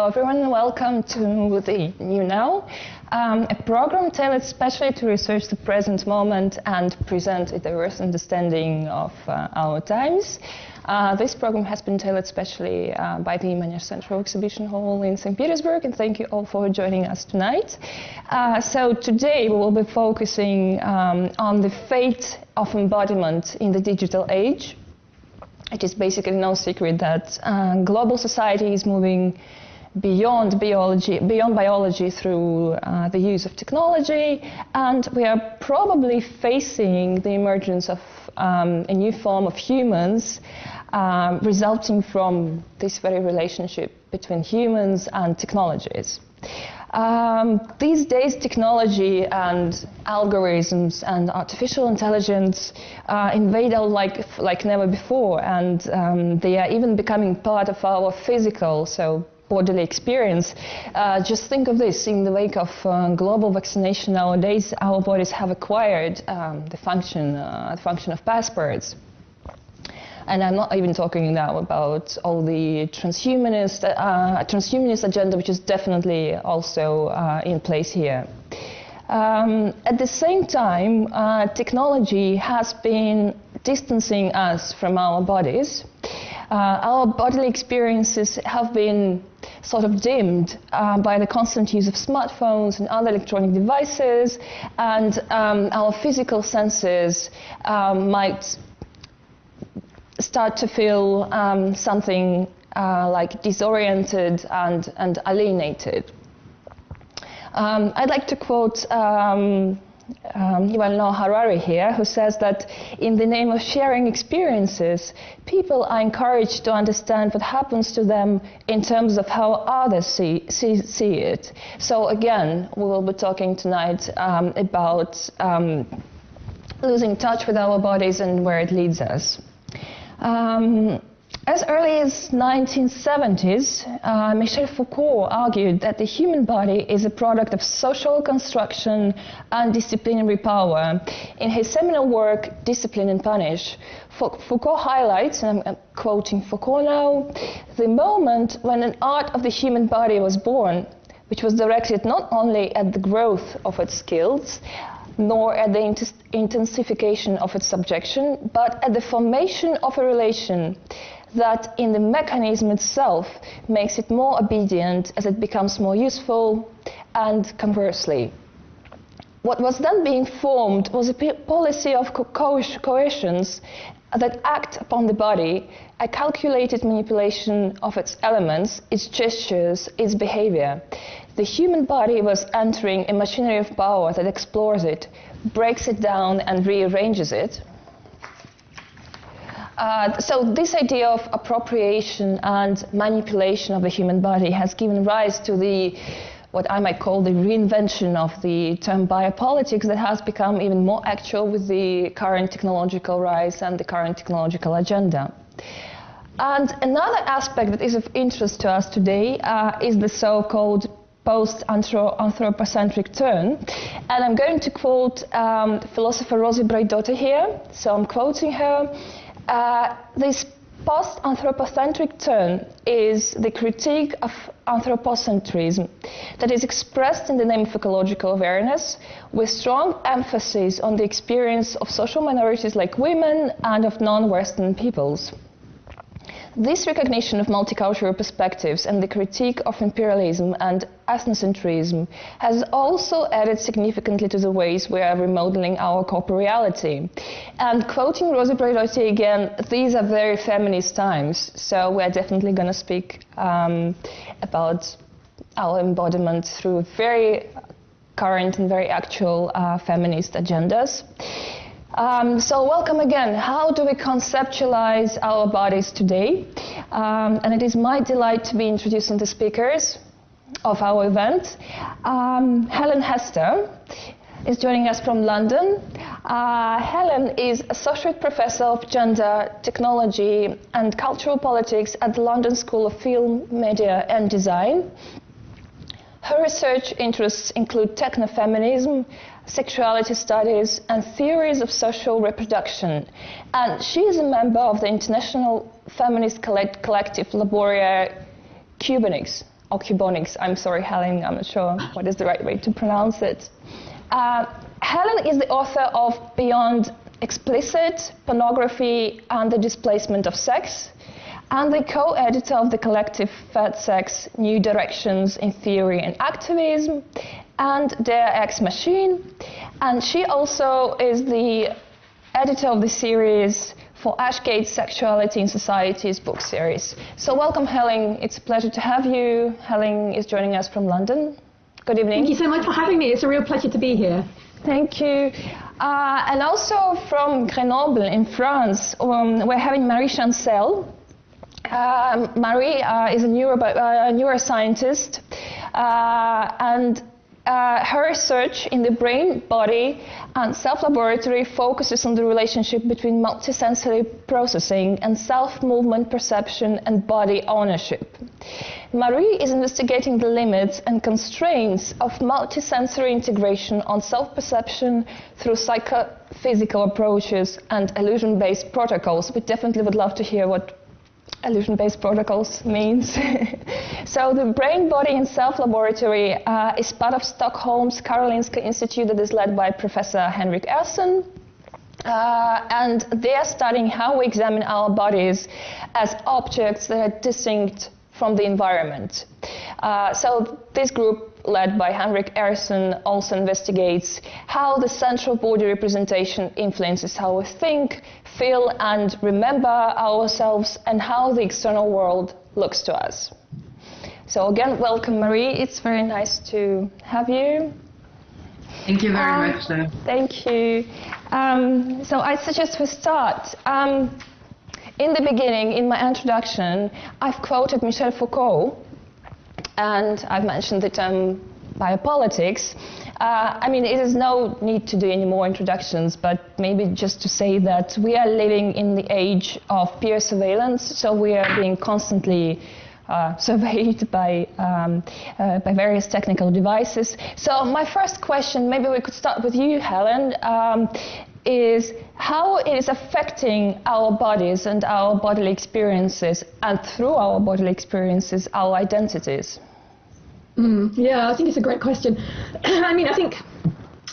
Everyone, welcome to the New Now, a program tailored especially to research the present moment and present a diverse understanding of our times. This program has been tailored especially by the Manege Central Exhibition Hall in St. Petersburg, and thank you all for joining us tonight. So today we will be focusing on the fate of embodiment in the digital age. It is basically no secret that global society is moving beyond biology through the use of technology, and we are probably facing the emergence of a new form of humans resulting from this very relationship between humans and technologies. These days, technology and algorithms and artificial intelligence invade our life like never before, and they are even becoming part of our physical, bodily experience. Just think of this: in the wake of global vaccination nowadays, our bodies have acquired the function of passports. And I'm not even talking now about all the transhumanist agenda, which is definitely also in place here. At the same time, technology has been distancing us from our bodies. Our bodily experiences have been sort of dimmed by the constant use of smartphones and other electronic devices, and our physical senses might start to feel something like disoriented and alienated. I'd like to quote Yuval Noah Harari here, who says that in the name of sharing experiences, people are encouraged to understand what happens to them in terms of how others see it. So again, we will be talking tonight about losing touch with our bodies and where it leads us. As early as 1970s, Michel Foucault argued that the human body is a product of social construction and disciplinary power. In his seminal work, Discipline and Punish, Foucault highlights, and I'm quoting Foucault now, the moment when an art of the human body was born, which was directed not only at the growth of its skills, nor at the intensification of its subjection, but at the formation of a relation that in the mechanism itself makes it more obedient as it becomes more useful, and conversely. What was then being formed was a policy of coercions that act upon the body, a calculated manipulation of its elements, its gestures, its behavior. The human body was entering a machinery of power that explores it, breaks it down, and rearranges it. So this idea of appropriation and manipulation of the human body has given rise to what I might call the reinvention of the term biopolitics, that has become even more actual with the current technological rise and the current technological agenda. And another aspect that is of interest to us today is the so-called post-anthropocentric turn. And I'm going to quote philosopher Rosie Braidotti here. So I'm quoting her. This post-anthropocentric turn is the critique of anthropocentrism that is expressed in the name of ecological awareness, with strong emphasis on the experience of social minorities like women and of non-Western peoples. This recognition of multicultural perspectives and the critique of imperialism and ethnocentrism has also added significantly to the ways we are remodeling our corporeality. And quoting Rosie Braidotti again, these are very feminist times, so we're definitely going to speak about our embodiment through very current and very actual feminist agendas. So welcome again. How do we conceptualize our bodies today? And it is my delight to be introducing the speakers of our event. Helen Hester is joining us from London. Helen is Associate Professor of Gender, Technology and Cultural Politics at the London School of Film, Media and Design. Her research interests include technofeminism, sexuality studies and theories of social reproduction. And she is a member of the international feminist collective Laboria Cubonics. Or Cubonics, I'm sorry, Helen, I'm not sure what is the right way to pronounce it. Helen is the author of Beyond Explicit, Pornography and the Displacement of Sex, and the co-editor of the collective Fat Sex, New Directions in Theory and Activism, and Der Ex Machine. And she also is the editor of the series for Ashgate's Sexuality in Society's book series. So welcome, Helen. It's a pleasure to have you. Helen is joining us from London. Good evening. Thank you so much for having me. It's a real pleasure to be here. Thank you. And also from Grenoble in France, we're having Marie Chancel. Marie is a neuroscientist, and her research in the brain, body, and self-laboratory focuses on the relationship between multisensory processing and self-movement perception and body ownership. Marie is investigating the limits and constraints of multisensory integration on self-perception through psychophysical approaches and illusion-based protocols. We definitely would love to hear what illusion-based protocols means. So the Brain, Body and Self Laboratory is part of Stockholm's Karolinska Institute that is led by Professor Henrik Ersson. And they are studying how we examine our bodies as objects that are distinct from the environment. So this group, led by Henrik Ersson, also investigates how the central body representation influences how we think, feel and remember ourselves, and how the external world looks to us. So again, welcome, Marie. It's very nice to have you. Thank you very much. Thank you. So I suggest we start. In the beginning, in my introduction, I've quoted Michel Foucault, and I've mentioned the term biopolitics. I mean, it is no need to do any more introductions, but maybe just to say that we are living in the age of peer surveillance, so we are being constantly surveyed by various technical devices. So my first question, maybe we could start with you, Helen, is how it is affecting our bodies and our bodily experiences, and through our bodily experiences, our identities. Yeah, I think it's a great question. I mean, I think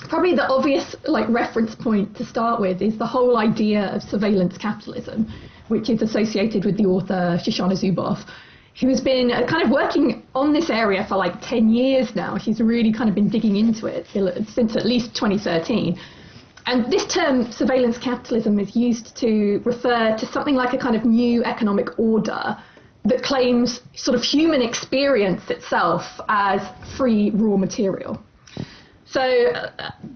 probably the obvious reference point to start with is the whole idea of surveillance capitalism, which is associated with the author Shoshana Zuboff, who has been kind of working on this area for 10 years now. She's really kind of been digging into it since at least 2013. And this term, surveillance capitalism, is used to refer to something like a kind of new economic order that claims sort of human experience itself as free raw material. So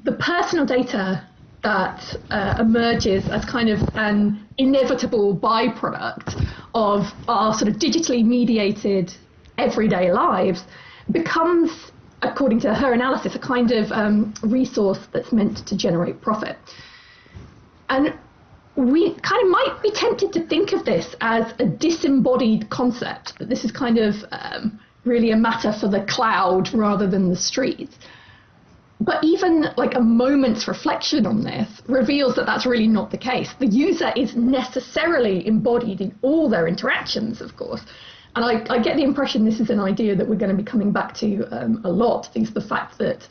the personal data that emerges as kind of an inevitable byproduct of our sort of digitally mediated everyday lives becomes, according to her analysis, a kind of resource that's meant to generate profit. And we kind of might be tempted to think of this as a disembodied concept, that this is kind of really a matter for the cloud rather than the streets. But even a moment's reflection on this reveals that that's really not the case. The user is necessarily embodied in all their interactions, of course. And I get the impression this is an idea that we're going to be coming back to a lot, is the fact that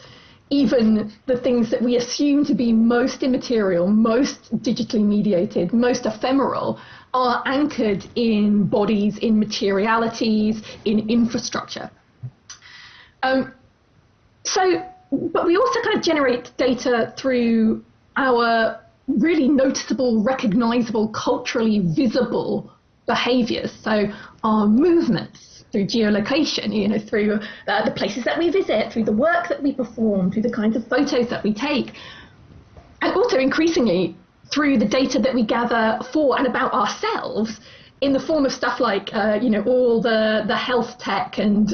even the things that we assume to be most immaterial, most digitally mediated, most ephemeral, are anchored in bodies, in materialities, in infrastructure. But we also kind of generate data through our really noticeable, recognizable, culturally visible behaviors. So our movements, through geolocation, through the places that we visit, through the work that we perform, through the kinds of photos that we take, and also increasingly through the data that we gather for and about ourselves in the form of stuff like, all the health tech and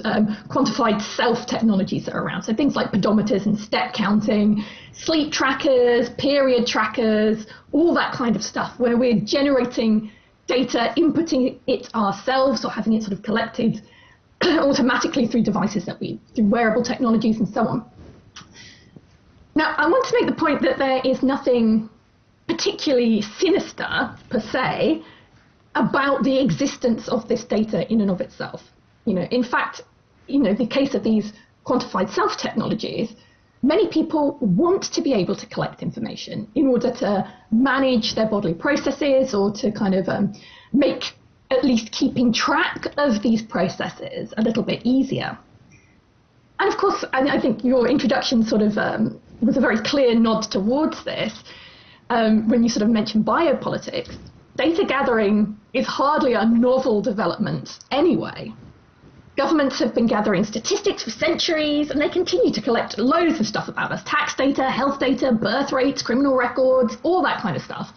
quantified self technologies that are around. So things like pedometers and step counting, sleep trackers, period trackers, all that kind of stuff where we're generating data, inputting it ourselves or having it sort of collected automatically through devices through wearable technologies and so on. Now, I want to make the point that there is nothing particularly sinister, per se, about the existence of this data in and of itself. In fact, the case of these quantified self technologies, many people want to be able to collect information in order to manage their bodily processes or to kind of make at least keeping track of these processes a little bit easier. And of course, I think your introduction sort of was a very clear nod towards this when you sort of mentioned biopolitics. Data gathering is hardly a novel development anyway. Governments have been gathering statistics for centuries, and they continue to collect loads of stuff about us. Tax data, health data, birth rates, criminal records, all that kind of stuff.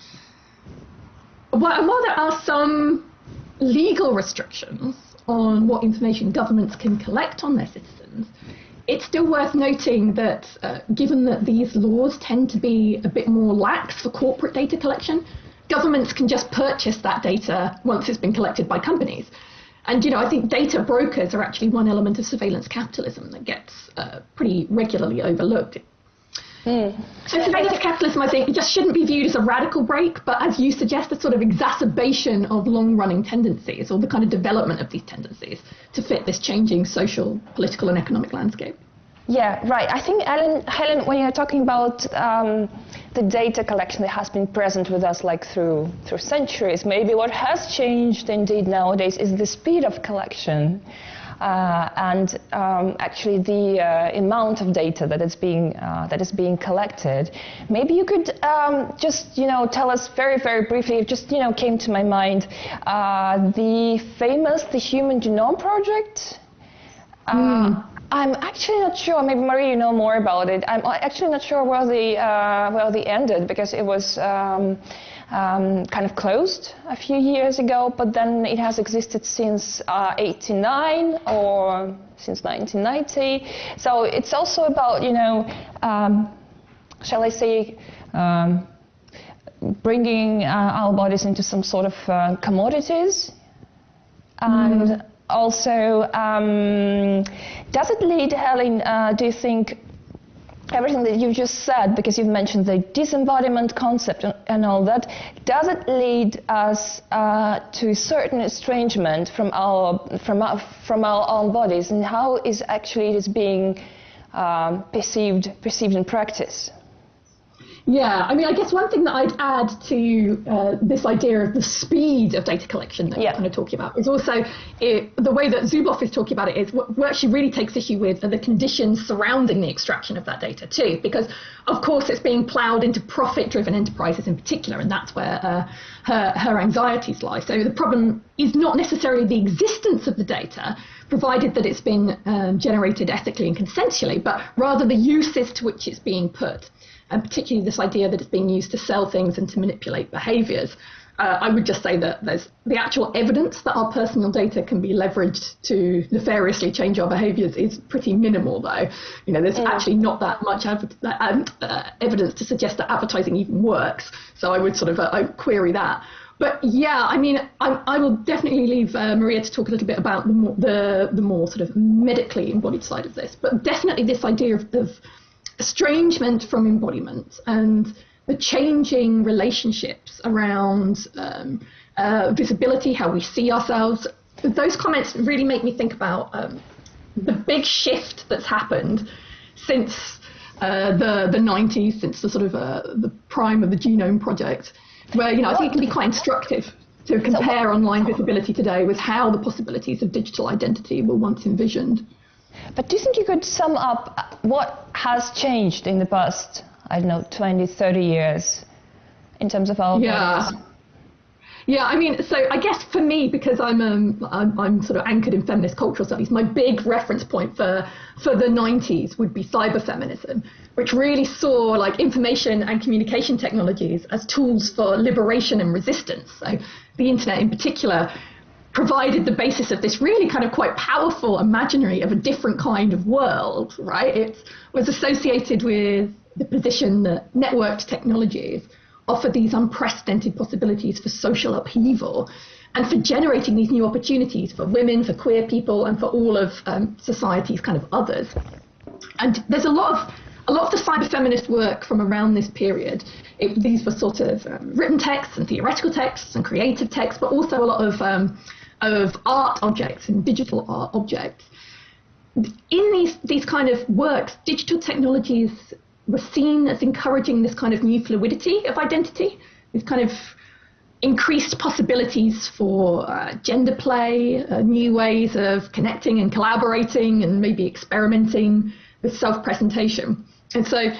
While there are some legal restrictions on what information governments can collect on their citizens, it's still worth noting that given that these laws tend to be a bit more lax for corporate data collection, governments can just purchase that data once it's been collected by companies. And, I think data brokers are actually one element of surveillance capitalism that gets pretty regularly overlooked. So surveillance capitalism, I think, just shouldn't be viewed as a radical break, but as you suggest, a sort of exacerbation of long-running tendencies or the kind of development of these tendencies to fit this changing social, political and economic landscape. Yeah, right. I think, Helen, when you're talking about the data collection that has been present with us like through centuries, maybe what has changed indeed nowadays is the speed of collection and actually the amount of data that is being collected. Maybe you could just tell us very, very briefly. It just came to my mind the famous Human Genome Project. I'm actually not sure. Maybe Marie, you know more about it. I'm actually not sure where they ended because it was kind of closed a few years ago. But then it has existed since '89 or since 1990. So it's also about shall I say, bringing our bodies into some sort of commodities and. Also, does it lead, Helen, do you think, everything that you just said, because you've mentioned the disembodiment concept and all that, does it lead us to a certain estrangement from our own bodies, and how is actually it is being perceived in practice? Yeah, I mean, I guess one thing that I'd add to this idea of the speed of data collection that you're kind of talking about is also the way that Zuboff is talking about it is what she really takes issue with are the conditions surrounding the extraction of that data too, because of course it's being ploughed into profit-driven enterprises in particular, and that's where her anxieties lie. So the problem is not necessarily the existence of the data, provided that it's been generated ethically and consensually, but rather the uses to which it's being put. And particularly this idea that it's being used to sell things and to manipulate behaviours. I would just say that there's the actual evidence that our personal data can be leveraged to nefariously change our behaviours is pretty minimal, though. There's actually not that much evidence to suggest that advertising even works. So I would sort of I query that. But yeah, I mean, I will definitely leave Maria to talk a little bit about the more sort of medically embodied side of this. But definitely this idea of estrangement from embodiment and the changing relationships around visibility, how we see ourselves. Those comments really make me think about the big shift that's happened since the 90s, since the sort of the prime of the Genome Project, where I think it can be quite instructive to compare online visibility today with how the possibilities of digital identity were once envisioned. But do you think you could sum up what has changed in the past, I don't know, 20, 30 years in terms of our bodies? Yeah, I mean, so I guess for me, because I'm sort of anchored in feminist cultural studies, my big reference point for the 90s would be cyberfeminism, which really saw like information and communication technologies as tools for liberation and resistance. So the internet in particular provided the basis of this really kind of quite powerful imaginary of a different kind of world, right? It was associated with the position that networked technologies offer these unprecedented possibilities for social upheaval and for generating these new opportunities for women, for queer people, and for all of society's kind of others. And there's a lot of the cyber feminist work from around this period. These were sort of written texts and theoretical texts and creative texts, but also a lot of art objects and digital art objects. In these kind of works, digital technologies were seen as encouraging this kind of new fluidity of identity, these kind of increased possibilities for gender play, new ways of connecting and collaborating and maybe experimenting with self-presentation. And so,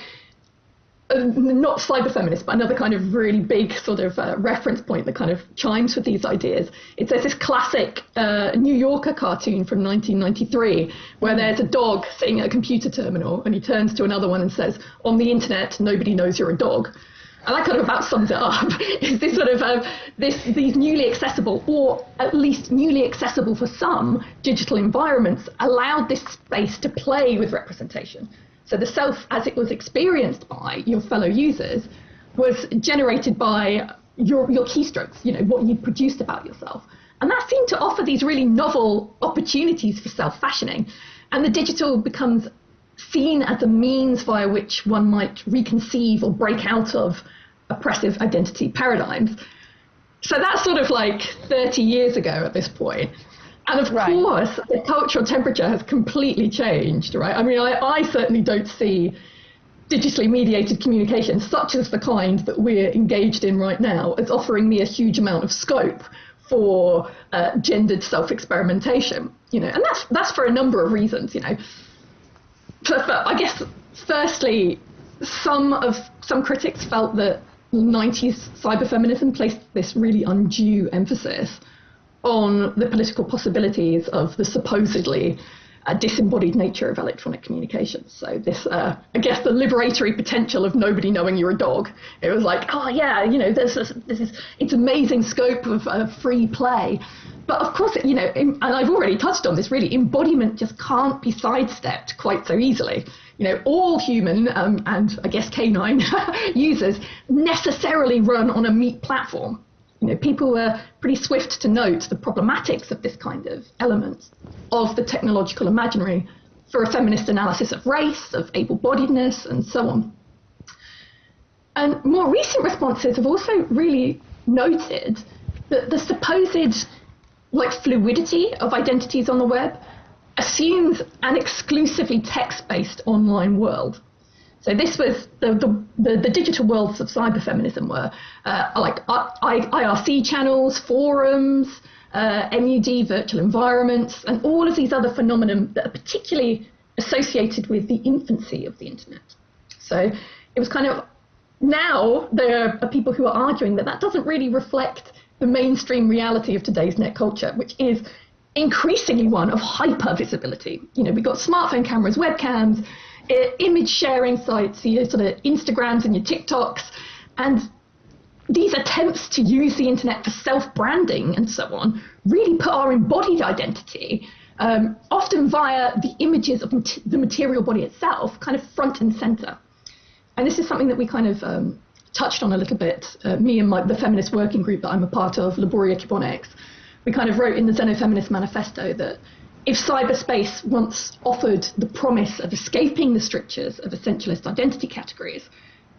not cyber feminist, but another kind of really big sort of reference point that kind of chimes with these ideas. There's this classic New Yorker cartoon from 1993 where there's a dog sitting at a computer terminal and he turns to another one and says, "On the internet, nobody knows you're a dog." And that kind of about sums it up. Is this sort of these newly accessible, or at least newly accessible for some, digital environments allowed this space to play with representation. So the self, as it was experienced by your fellow users, was generated by your keystrokes, what you produced about yourself. And that seemed to offer these really novel opportunities for self-fashioning. And the digital becomes seen as a means via which one might reconceive or break out of oppressive identity paradigms. So that's sort of like 30 years ago at this point. And of course, the cultural temperature has completely changed, right? I mean, I certainly don't see digitally mediated communication, such as the kind that we're engaged in right now, as offering me a huge amount of scope for gendered self-experimentation, and that's for a number of reasons, But I guess, firstly, some critics felt that 90s cyberfeminism placed this really undue emphasis on the political possibilities of the supposedly disembodied nature of electronic communications. So this, I guess, the liberatory potential of nobody knowing you're a dog. It was like, oh yeah, it's amazing scope of free play. But of course, and I've already touched on this, really, embodiment just can't be sidestepped quite so easily. All human and I guess canine users necessarily run on a meat platform. People were pretty swift to note the problematics of this kind of element of the technological imaginary for a feminist analysis of race, of able-bodiedness, and so on. And more recent responses have also really noted that the supposed fluidity of identities on the web assumes an exclusively text-based online world. So this was the digital worlds of cyberfeminism were like IRC channels, forums, MUD virtual environments, and all of these other phenomena that are particularly associated with the infancy of the internet. So it was kind of, now there are people who are arguing that doesn't really reflect the mainstream reality of today's net culture, which is increasingly one of hyper visibility. We've got smartphone cameras, webcams, image sharing sites, your sort of Instagrams and your TikToks, and these attempts to use the internet for self-branding and so on really put our embodied identity, often via the images of the material body itself, kind of front and center. And this is something that we kind of touched on a little bit, me and the feminist working group that I'm a part of, Laboria Cubonics. We kind of wrote in the Xenofeminism manifesto that if cyberspace once offered the promise of escaping the strictures of essentialist identity categories,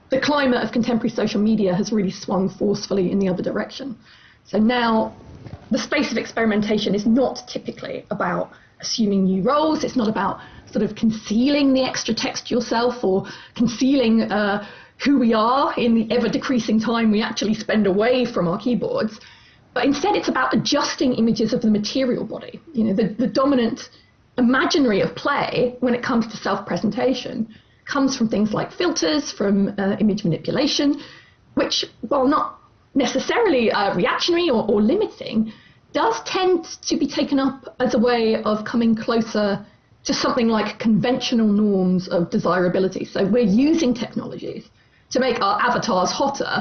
the climate of contemporary social media has really swung forcefully in the other direction. So now the space of experimentation is not typically about assuming new roles. It's not about sort of concealing the extra textual self or concealing who we are in the ever-decreasing time we actually spend away from our keyboards. But instead, it's about adjusting images of the material body. The dominant imaginary of play when it comes to self-presentation comes from things like filters, from image manipulation, which, while not necessarily reactionary or limiting, does tend to be taken up as a way of coming closer to something like conventional norms of desirability. So we're using technologies to make our avatars hotter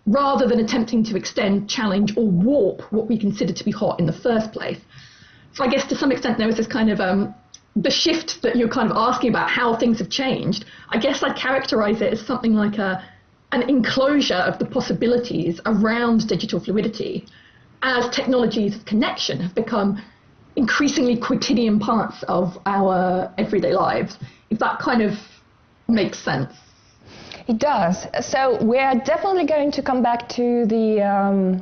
rather than attempting to extend, challenge, or warp what we consider to be hot in the first place. So I guess to some extent there was this kind of the shift that you're kind of asking about, how things have changed. I guess I'd characterize it as something like an enclosure of the possibilities around digital fluidity as technologies of connection have become increasingly quotidian parts of our everyday lives, if that kind of makes sense. It does. So we're definitely going to come back to the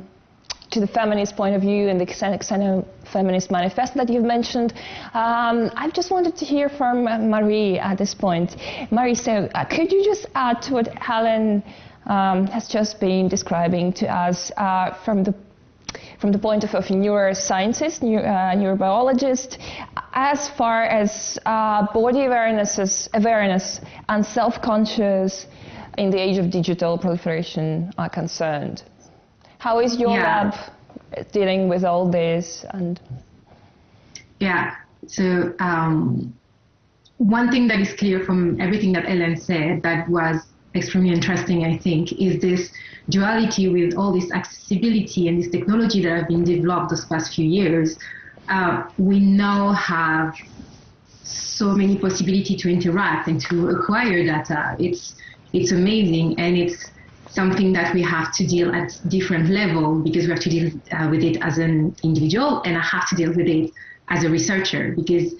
feminist point of view and the Xenofeminist manifesto that you've mentioned. I just wanted to hear from Marie at this point. Marie, so could you just add to what Helen has just been describing to us from the point of view of a neuroscientist, neurobiologist, as far as body awareness and self-conscious in the age of digital proliferation are concerned? How is your lab dealing with all this? And so one thing that is clear from everything that Helen said that was extremely interesting, I think, is this duality with all this accessibility and this technology that have been developed those past few years. We now have so many possibilities to interact and to acquire data. It's amazing, and it's something that we have to deal at different level, because we have to deal with it as an individual, and I have to deal with it as a researcher, because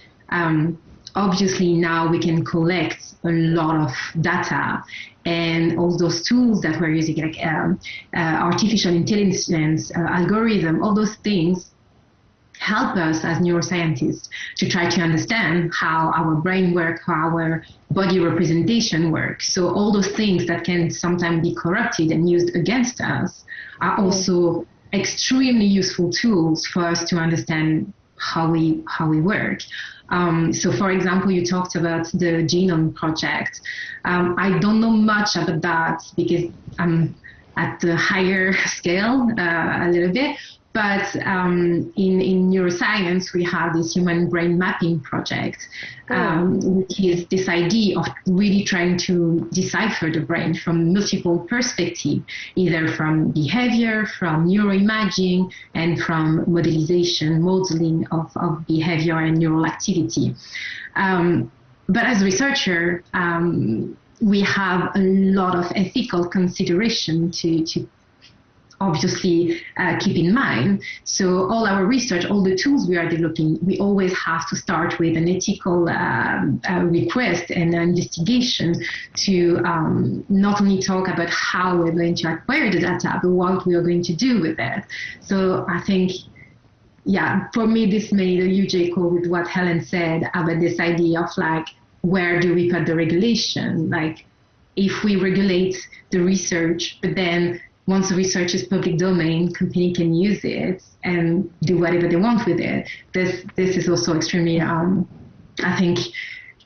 obviously now we can collect a lot of data, and all those tools that we're using, like artificial intelligence, algorithm, all those things help us as neuroscientists to try to understand how our brain works, how our body representation works. So all those things that can sometimes be corrupted and used against us are also extremely useful tools for us to understand how we work. So for example, you talked about the Genome Project. I don't know much about that because I'm at the higher scale a little bit. But in neuroscience, we have this human brain mapping project, which is this idea of really trying to decipher the brain from multiple perspectives, either from behavior, from neuroimaging, and from modeling of behavior and neural activity. But as a researcher, we have a lot of ethical consideration to obviously keep in mind. So all our research, all the tools we are developing, we always have to start with an ethical request and investigation to not only talk about how we're going to acquire the data, but what we are going to do with it. So I think, for me, this made a huge echo with what Helen said about this idea of like, where do we put the regulation? Like, if we regulate the research, but then once the research is public domain, company can use it and do whatever they want with it. This is also extremely, I think,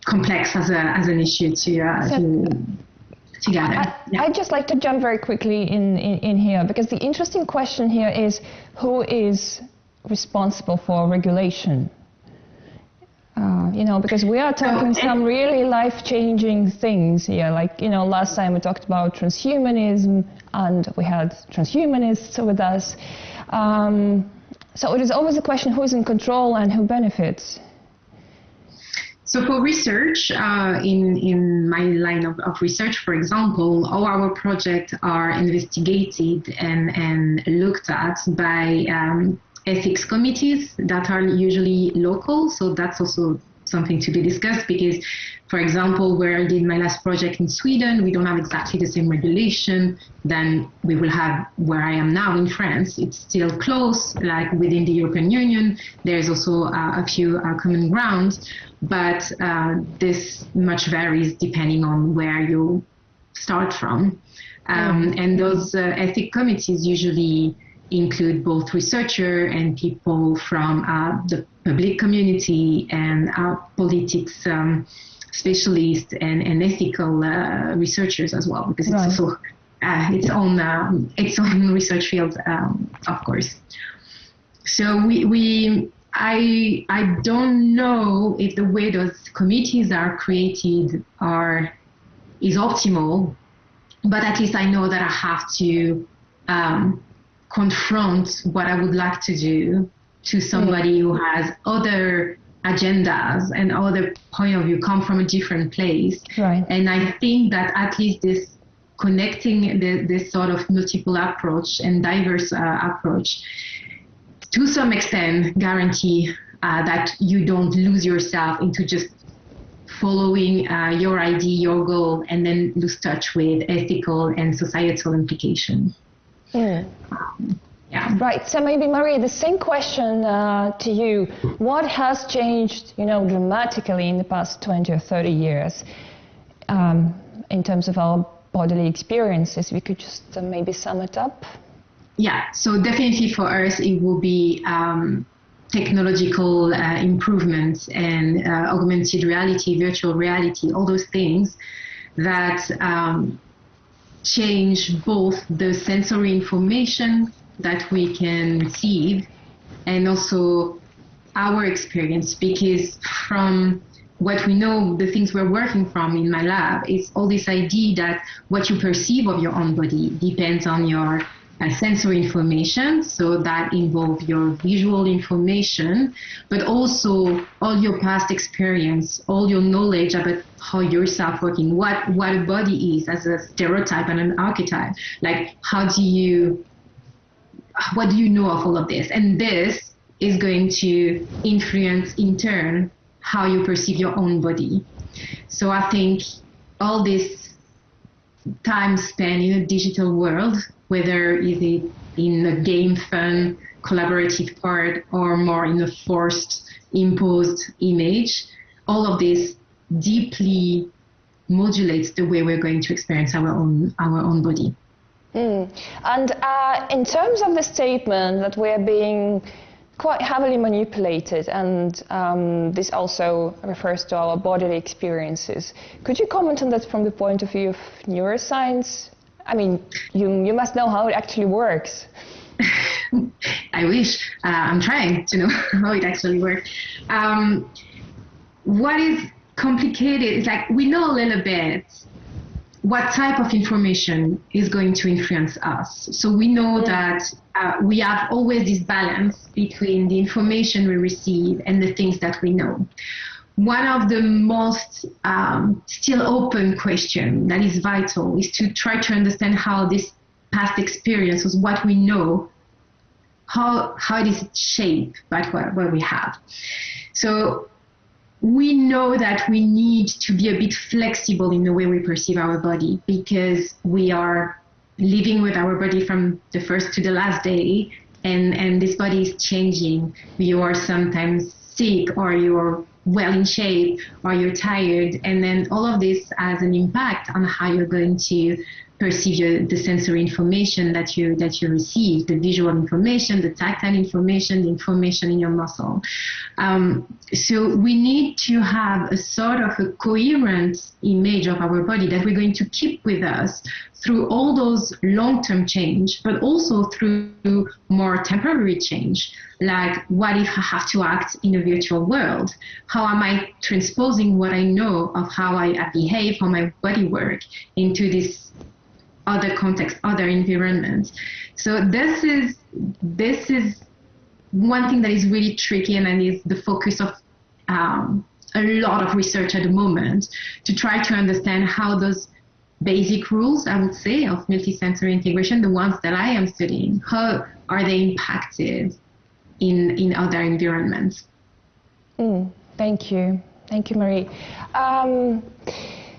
complex as an issue to gather. I'd just like to jump very quickly in here, because the interesting question here is, who is responsible for regulation? Because we are talking some really life-changing things here. Like, last time we talked about transhumanism, and we had transhumanists with us. So it is always a question, who's in control and who benefits? So for research, in my line of research, for example, all our projects are investigated and looked at by ethics committees that are usually local. So that's also something to be discussed, because, for example, where I did my last project in Sweden, we don't have exactly the same regulation than we will have where I am now in France. It's still close, like within the European Union. There's also a few common grounds, but this much varies depending on where you start from. And those ethics committees usually include both researchers and people from the public community and politics specialists and ethical researchers as well, because it's also its own research field, of course. So I don't know if the way those committees are created is optimal, but at least I know that I have to confront what I would like to do to somebody who has other agendas and other point of view, come from a different place. Right. And I think that at least this connecting this sort of multiple approach and diverse approach to some extent guarantee that you don't lose yourself into just following your idea, your goal, and then lose touch with ethical and societal implications. Yeah. Right. So maybe, Marie, the same question to you. What has changed, dramatically in the past 20 or 30 years in terms of our bodily experiences? We could just maybe sum it up. Yeah. So definitely for us, it will be technological improvements and augmented reality, virtual reality, all those things that change both the sensory information that we can receive and also our experience, because from what we know, the things we're working from in my lab is all this idea that what you perceive of your own body depends on your sensory information, so that involves your visual information, but also all your past experience, all your knowledge about how yourself working, what a body is as a stereotype and an archetype. Like, what do you know of all of this? And this is going to influence in turn how you perceive your own body. So I think all this time spent in a digital world, whether it is in a game fun, collaborative part, or more in a forced, imposed image, all of this deeply modulates the way we're going to experience our own body. And in terms of the statement that we're being quite heavily manipulated, and this also refers to our bodily experiences, could you comment on that from the point of view of neuroscience? I mean, you must know how it actually works. I wish. I'm trying to know how it actually works. What is complicated is, like, we know a little bit what type of information is going to influence us. So we know that we have always this balance between the information we receive and the things that we know. One of the most still open questions that is vital is to try to understand how this past experience was what we know, how it is shaped by what we have. So we know that we need to be a bit flexible in the way we perceive our body, because we are living with our body from the first to the last day, and this body is changing. You are sometimes sick, or you're well in shape, or you're tired, and then all of this has an impact on how you're going to perceive the sensory information that you receive, the visual information, the tactile information, the information in your muscle. So we need to have a sort of a coherent image of our body that we're going to keep with us through all those long-term change, but also through more temporary change. Like, what if I have to act in a virtual world? How am I transposing what I know of how I behave, how my body works into this other context, other environment? So this is one thing that is really tricky, and is the focus of a lot of research at the moment, to try to understand how those basic rules, I would say, of multisensory integration, the ones that I am studying, how are they impacted in other environments? Thank you, Marie.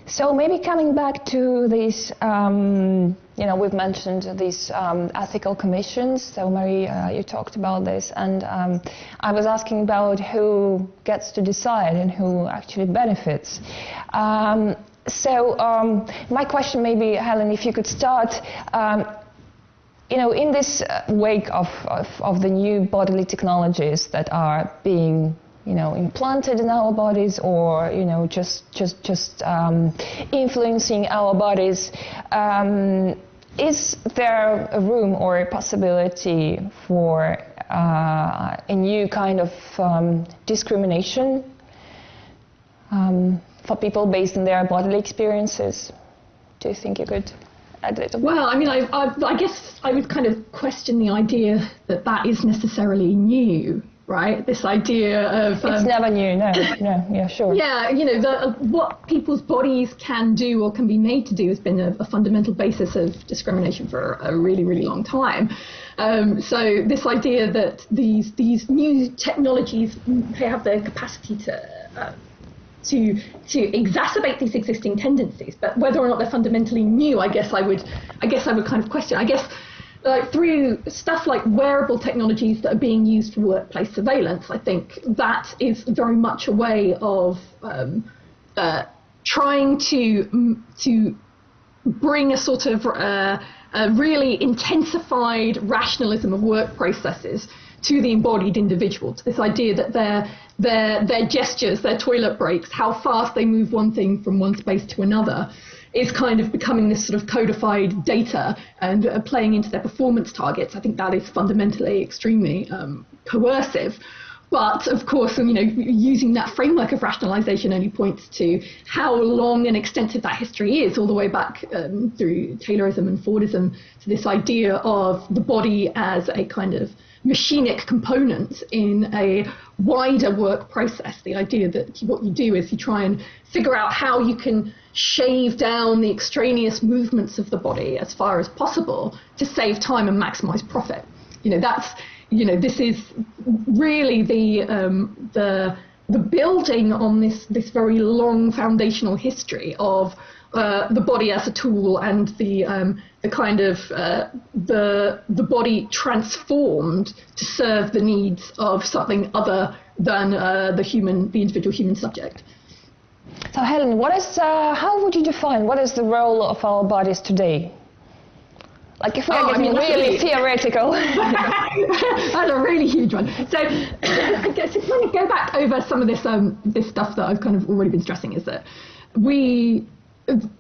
So maybe coming back to these, we've mentioned these ethical commissions. So Marie, you talked about this, and I was asking about who gets to decide and who actually benefits. So my question, maybe, Helen, if you could start, in this wake of the new bodily technologies that are being implanted in our bodies, or just influencing our bodies, is there a room or a possibility for a new kind of discrimination for people based on their bodily experiences? Do you think you could add a little bit? Well, I mean, I guess I would kind of question the idea that that is necessarily new, right? This idea of... it's never new, no, yeah, sure. Yeah, you know, what people's bodies can do or can be made to do has been a fundamental basis of discrimination for a really, really long time. So this idea that these new technologies, they have the capacity to exacerbate these existing tendencies, but whether or not they're fundamentally new, I guess I would kind of question. I guess through stuff like wearable technologies that are being used for workplace surveillance, I think that is very much a way of trying to bring a sort of a really intensified rationalism of work processes to the embodied individual, to this idea that their gestures, their toilet breaks, how fast they move one thing from one space to another, is kind of becoming this sort of codified data and playing into their performance targets. I think that is fundamentally extremely coercive. But of course, you know, using that framework of rationalization only points to how long and extensive that history is, all the way back through Taylorism and Fordism, to this idea of the body as a kind of machinic component in a wider work process. The idea that what you do is you try and figure out how you can shave down the extraneous movements of the body as far as possible to save time and maximize profit. You know, that's, you know, this is really the building on this very long foundational history of the body as a tool and the kind of the body transformed to serve the needs of something other than the individual human subject. So Helen, how would you define what is the role of our bodies today? Like if we're getting really theoretical. That's a really huge one. So I guess to kind of go back over some of this stuff that I've kind of already been stressing, is that we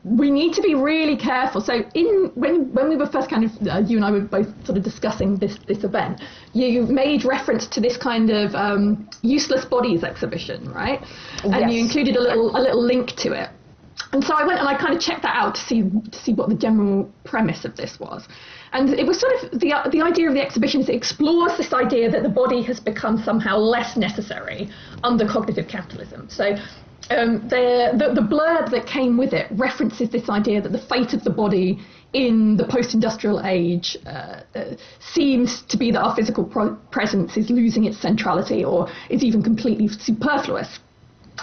need to be really careful. So when we were first kind of, you and I were both sort of discussing this event, you made reference to this kind of useless bodies exhibition, right? And yes. You included a little link to it. And so I went and I kind of checked that out to see what the general premise of this was. And it was sort of the idea of the exhibition is it explores this idea that the body has become somehow less necessary under cognitive capitalism. So the blurb that came with it references this idea that the fate of the body in the post-industrial age seems to be that our physical presence is losing its centrality or is even completely superfluous.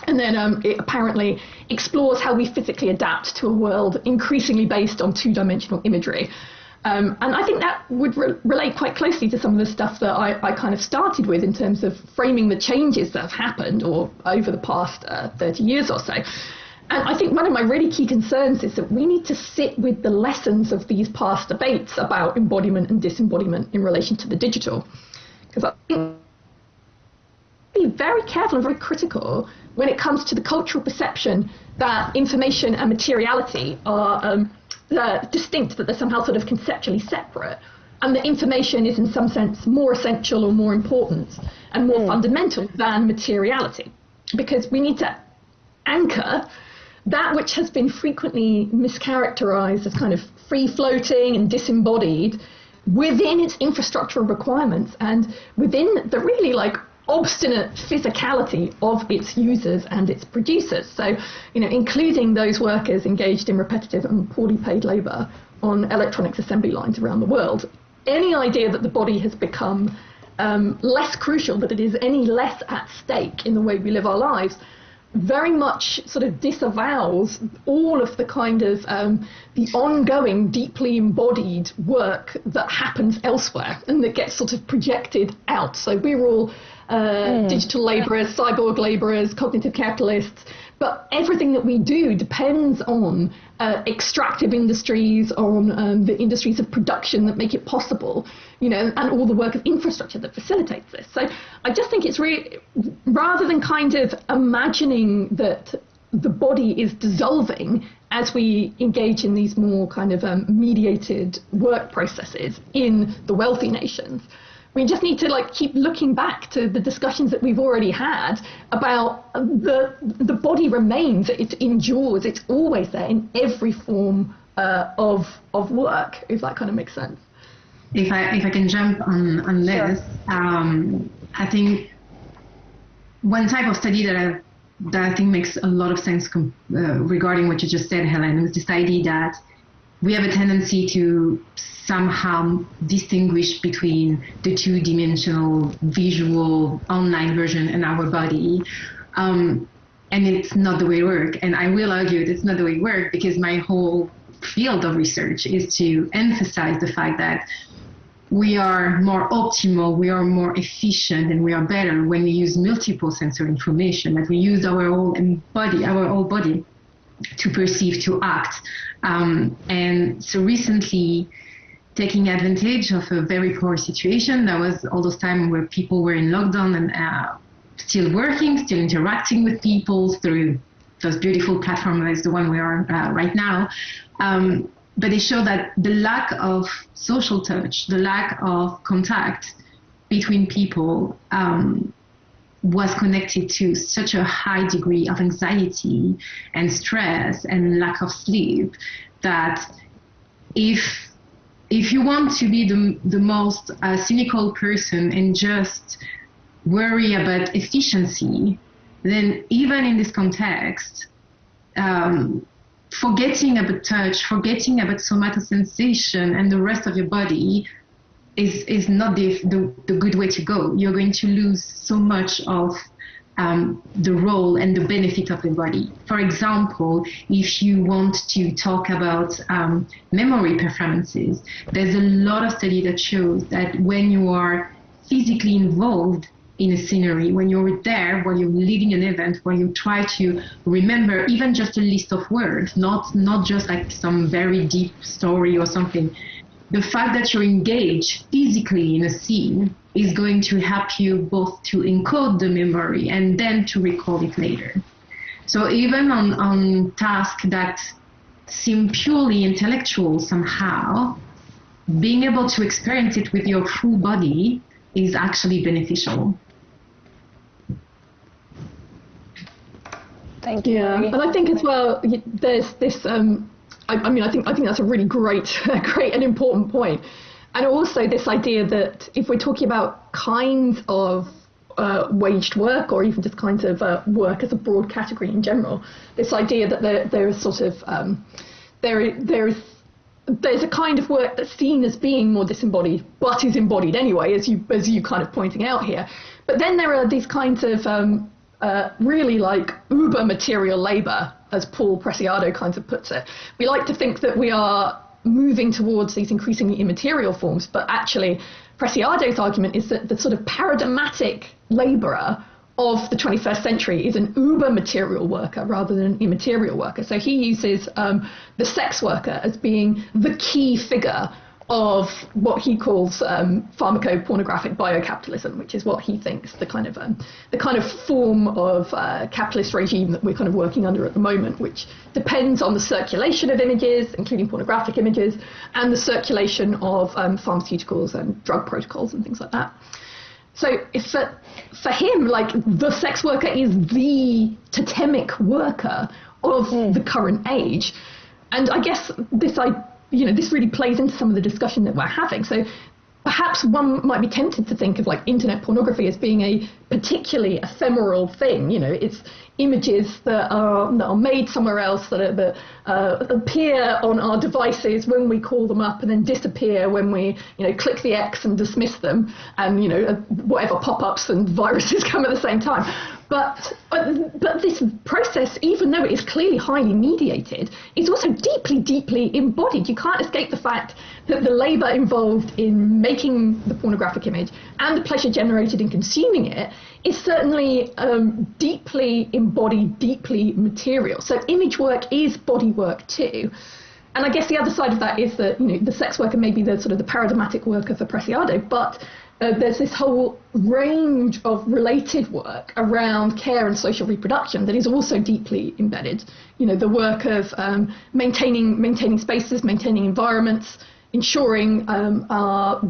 And then it apparently explores how we physically adapt to a world increasingly based on two-dimensional imagery. And I think that would relate quite closely to some of the stuff that I kind of started with in terms of framing the changes that have happened over the past 30 years or so. And I think one of my really key concerns is that we need to sit with the lessons of these past debates about embodiment and disembodiment in relation to the digital. Because I think be very careful and very critical when it comes to the cultural perception that information and materiality are distinct, that they're somehow sort of conceptually separate, and that information is in some sense more essential or more important and more fundamental than materiality. Because we need to anchor that which has been frequently mischaracterized as kind of free-floating and disembodied within its infrastructural requirements and within the really obstinate physicality of its users and its producers. So, including those workers engaged in repetitive and poorly paid labour on electronics assembly lines around the world. Any idea that the body has become less crucial, that it is any less at stake in the way we live our lives, very much sort of disavows all of the kind of the ongoing, deeply embodied work that happens elsewhere and that gets sort of projected out. So we're all digital labourers, cyborg labourers, cognitive capitalists, but everything that we do depends on extractive industries, on the industries of production that make it possible, and all the work of infrastructure that facilitates this. So I just think it's really, rather than kind of imagining that the body is dissolving as we engage in these more kind of mediated work processes in the wealthy nations. We just need to like keep looking back to the discussions that we've already had about the body remains, it endures, it's always there in every form of work, if that kind of makes sense. If I can jump on this, sure. I think one type of study that I think makes a lot of sense regarding what you just said, Helen, was this idea that we have a tendency to somehow distinguish between the two-dimensional visual online version and our body. And it's not the way it works. And I will argue it's not the way it works because my whole field of research is to emphasize the fact that we are more optimal, we are more efficient, and we are better when we use multiple sensory information, that we use our whole body to perceive, to act. And so recently, taking advantage of a very poor situation, that was all those times where people were in lockdown and still working, still interacting with people through those beautiful platforms like the one we are right now. But they show that the lack of social touch, the lack of contact between people was connected to such a high degree of anxiety and stress and lack of sleep that if you want to be the most cynical person and just worry about efficiency, then even in this context, forgetting about touch, forgetting about somatosensation and the rest of your body is not the good way to go. You're going to lose so much of the role and the benefit of the body. For example, if you want to talk about memory performances, there's a lot of study that shows that when you are physically involved in a scenery, when you're there, when you're leading an event, when you try to remember even just a list of words, not just like some very deep story or something, the fact that you're engaged physically in a scene is going to help you both to encode the memory and then to recall it later. So even on tasks that seem purely intellectual somehow, being able to experience it with your full body is actually beneficial. Thank you. Yeah, and I think as well, there's this. I think that's a really great and important point, and also this idea that if we're talking about kinds of waged work, or even just kinds of work as a broad category in general, this idea that there is sort of there's a kind of work that's seen as being more disembodied, but is embodied anyway, as you kind of pointing out here. But then there are these kinds of really like uber material labor, as Paul Preciado kind of puts it. We like to think that we are moving towards these increasingly immaterial forms, but actually Preciado's argument is that the sort of paradigmatic laborer of the 21st century is an uber material worker rather than an immaterial worker. So he uses the sex worker as being the key figure of what he calls pharmacopornographic biocapitalism, which is what he thinks the kind of form of capitalist regime that we're kind of working under at the moment, which depends on the circulation of images, including pornographic images, and the circulation of pharmaceuticals and drug protocols and things like that. So if for him, like, the sex worker is the totemic worker of the current age, and I guess this really plays into some of the discussion that we're having. So perhaps one might be tempted to think of like internet pornography as being a particularly ephemeral thing. It's images that are made somewhere else, that appear on our devices when we call them up and then disappear when we click the X and dismiss them, and whatever pop-ups and viruses come at the same time. But this process, even though it is clearly highly mediated, is also deeply, deeply embodied. You can't escape the fact that the labor involved in making the pornographic image and the pleasure generated in consuming it is certainly deeply embodied, deeply material. So image work is body work too. And I guess the other side of that is that the sex worker may be the sort of the paradigmatic worker for Preciado, but there's this whole range of related work around care and social reproduction that is also deeply embedded. You know, the work of maintaining spaces, maintaining environments, ensuring our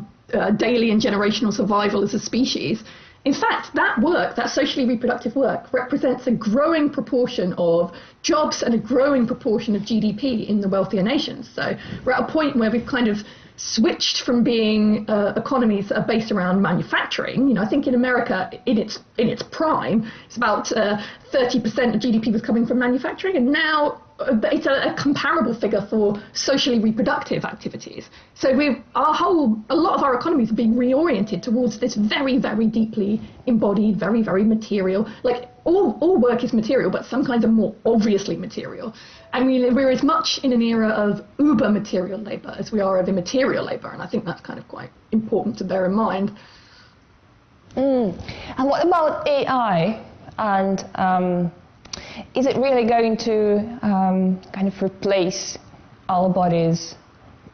daily and generational survival as a species. In fact, that work, that socially reproductive work, represents a growing proportion of jobs and a growing proportion of GDP in the wealthier nations. So we're at a point where we've kind of switched from being economies that are based around manufacturing. You know, I think in America, in its prime, it's about 30% of GDP was coming from manufacturing, and now it's a comparable figure for socially reproductive activities. So a lot of our economies are being reoriented towards this very, very deeply embodied, very, very material. Like all work is material, but some kinds are more obviously material. And we're as much in an era of uber material labour as we are of immaterial labour, and I think that's kind of quite important to bear in mind. And what about AI? And is it really going to kind of replace our bodies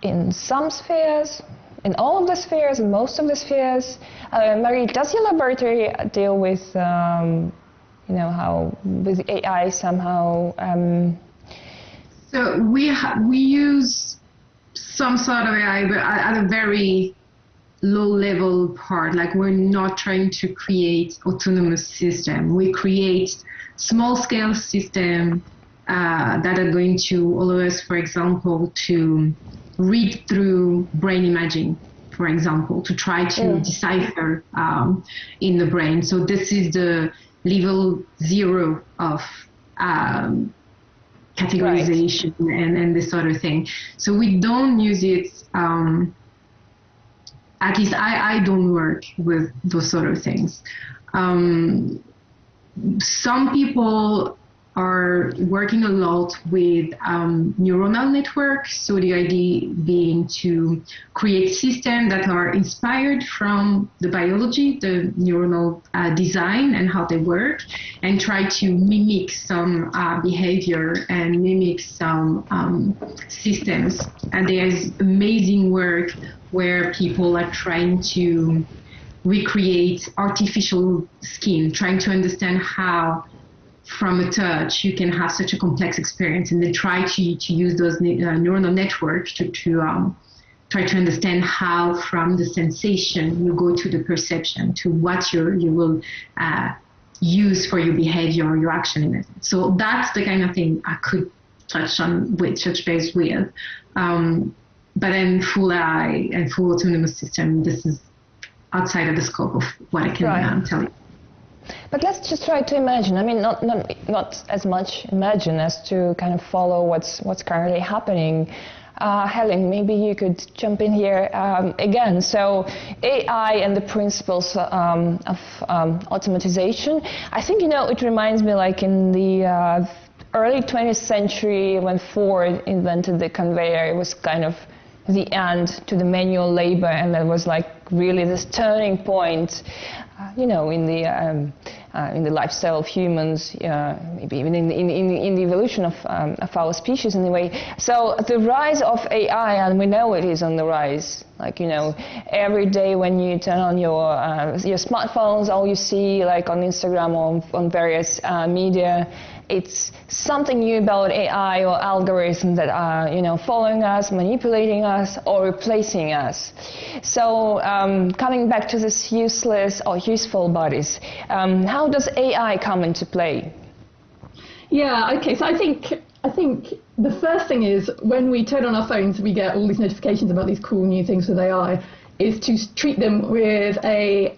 in some spheres, in all of the spheres, in most of the spheres? Marie, does your laboratory deal with, how with AI somehow? So we use some sort of AI, but at a very low-level part. Like, we're not trying to create autonomous system. We create small-scale system that are going to allow us, for example, to read through brain imaging, for example, to try to decipher in the brain. So this is the level 0 of categorization, right, and this sort of thing. So we don't use it, at least I don't work with those sort of things. Some people are working a lot with neuronal networks. So the idea being to create systems that are inspired from the biology, the neuronal design and how they work, and try to mimic some behavior and mimic some systems. And there's amazing work where people are trying to recreate artificial skin, trying to understand how from a touch you can have such a complex experience, and then try to use those neuronal networks to try to understand how from the sensation you go to the perception, to what you will use for your behavior or your action in it. So that's the kind of thing I could touch base with. But in full AI and full autonomous system, this is outside of the scope of what I can tell you. But let's just try to imagine. I mean, not as much imagine as to kind of follow what's currently happening. Helen, maybe you could jump in here again. So AI and the principles of automatization. I think, it reminds me like in the early 20th century when Ford invented the conveyor. It was kind of the end to the manual labor, and that was like really this turning point, in the lifestyle of humans, maybe even in the evolution of our species in a way. So the rise of AI, and we know it is on the rise. Like, every day when you turn on your smartphones, all you see, like on Instagram or on various media, it's something new about AI or algorithms that are, following us, manipulating us, or replacing us. So coming back to this useless or useful bodies, how does AI come into play? Yeah, okay, so I think the first thing is when we turn on our phones, we get all these notifications about these cool new things with AI, is to treat them with a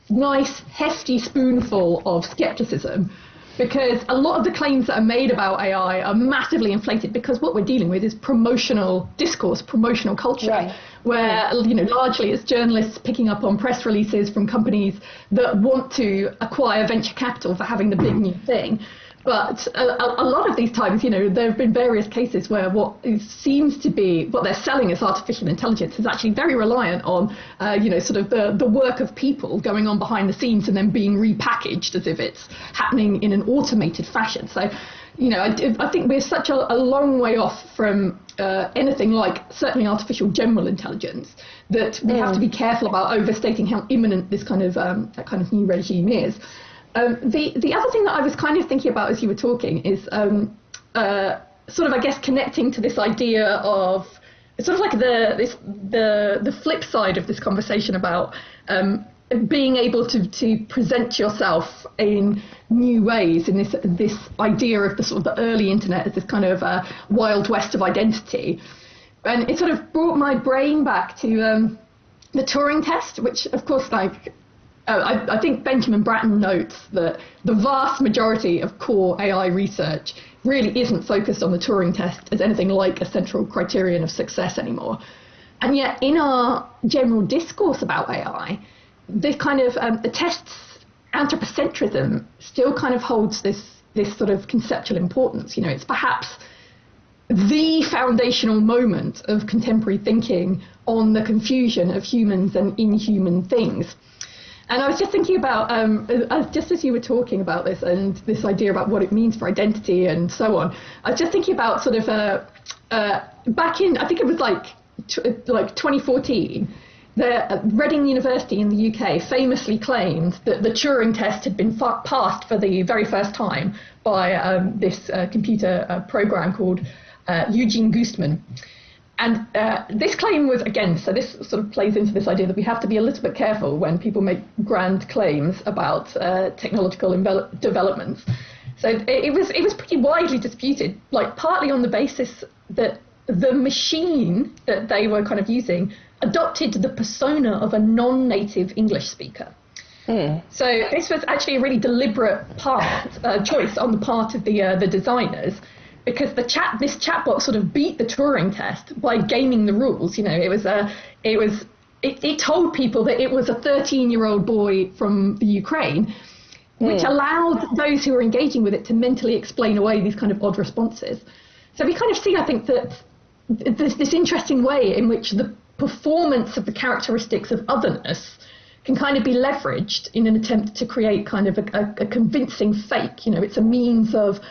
nice, hefty spoonful of skepticism. Because a lot of the claims that are made about AI are massively inflated, because what we're dealing with is promotional discourse, promotional culture, where largely it's journalists picking up on press releases from companies that want to acquire venture capital for having the big new thing. But a lot of these times, there have been various cases where what seems to be what they're selling as artificial intelligence is actually very reliant on, sort of the work of people going on behind the scenes and then being repackaged as if it's happening in an automated fashion. So, I think we're such a long way off from anything like certainly artificial general intelligence that we have to be careful about overstating how imminent this kind of that kind of new regime is. The other thing that I was kind of thinking about as you were talking is sort of, I guess, connecting to this idea of sort of like the flip side of this conversation about being able to present yourself in new ways, in this idea of the sort of the early internet as this kind of wild west of identity. And it sort of brought my brain back to the Turing test, which of course, like, I think Benjamin Bratton notes that the vast majority of core AI research really isn't focused on the Turing test as anything like a central criterion of success anymore. And yet in our general discourse about AI, this kind of the test's anthropocentrism still kind of holds this sort of conceptual importance. It's perhaps the foundational moment of contemporary thinking on the confusion of humans and inhuman things. And I was just thinking about, just as you were talking about this and this idea about what it means for identity and so on, I was just thinking about sort of back in, I think it was like 2014, Reading University in the UK famously claimed that the Turing test had been passed for the very first time by this computer program called Eugene Goostman. And this claim was, again, so this sort of plays into this idea that we have to be a little bit careful when people make grand claims about technological developments. So it was pretty widely disputed, like partly on the basis that the machine that they were kind of using adopted the persona of a non-native English speaker. So this was actually a really deliberate choice on the part of the designers, because this chatbot sort of beat the Turing test by gaming the rules. It told people that it was a 13-year-old boy from the Ukraine, which allowed those who were engaging with it to mentally explain away these kind of odd responses. So we kind of see, I think, that this interesting way in which the performance of the characteristics of otherness can kind of be leveraged in an attempt to create kind of a convincing fake. It's a means of,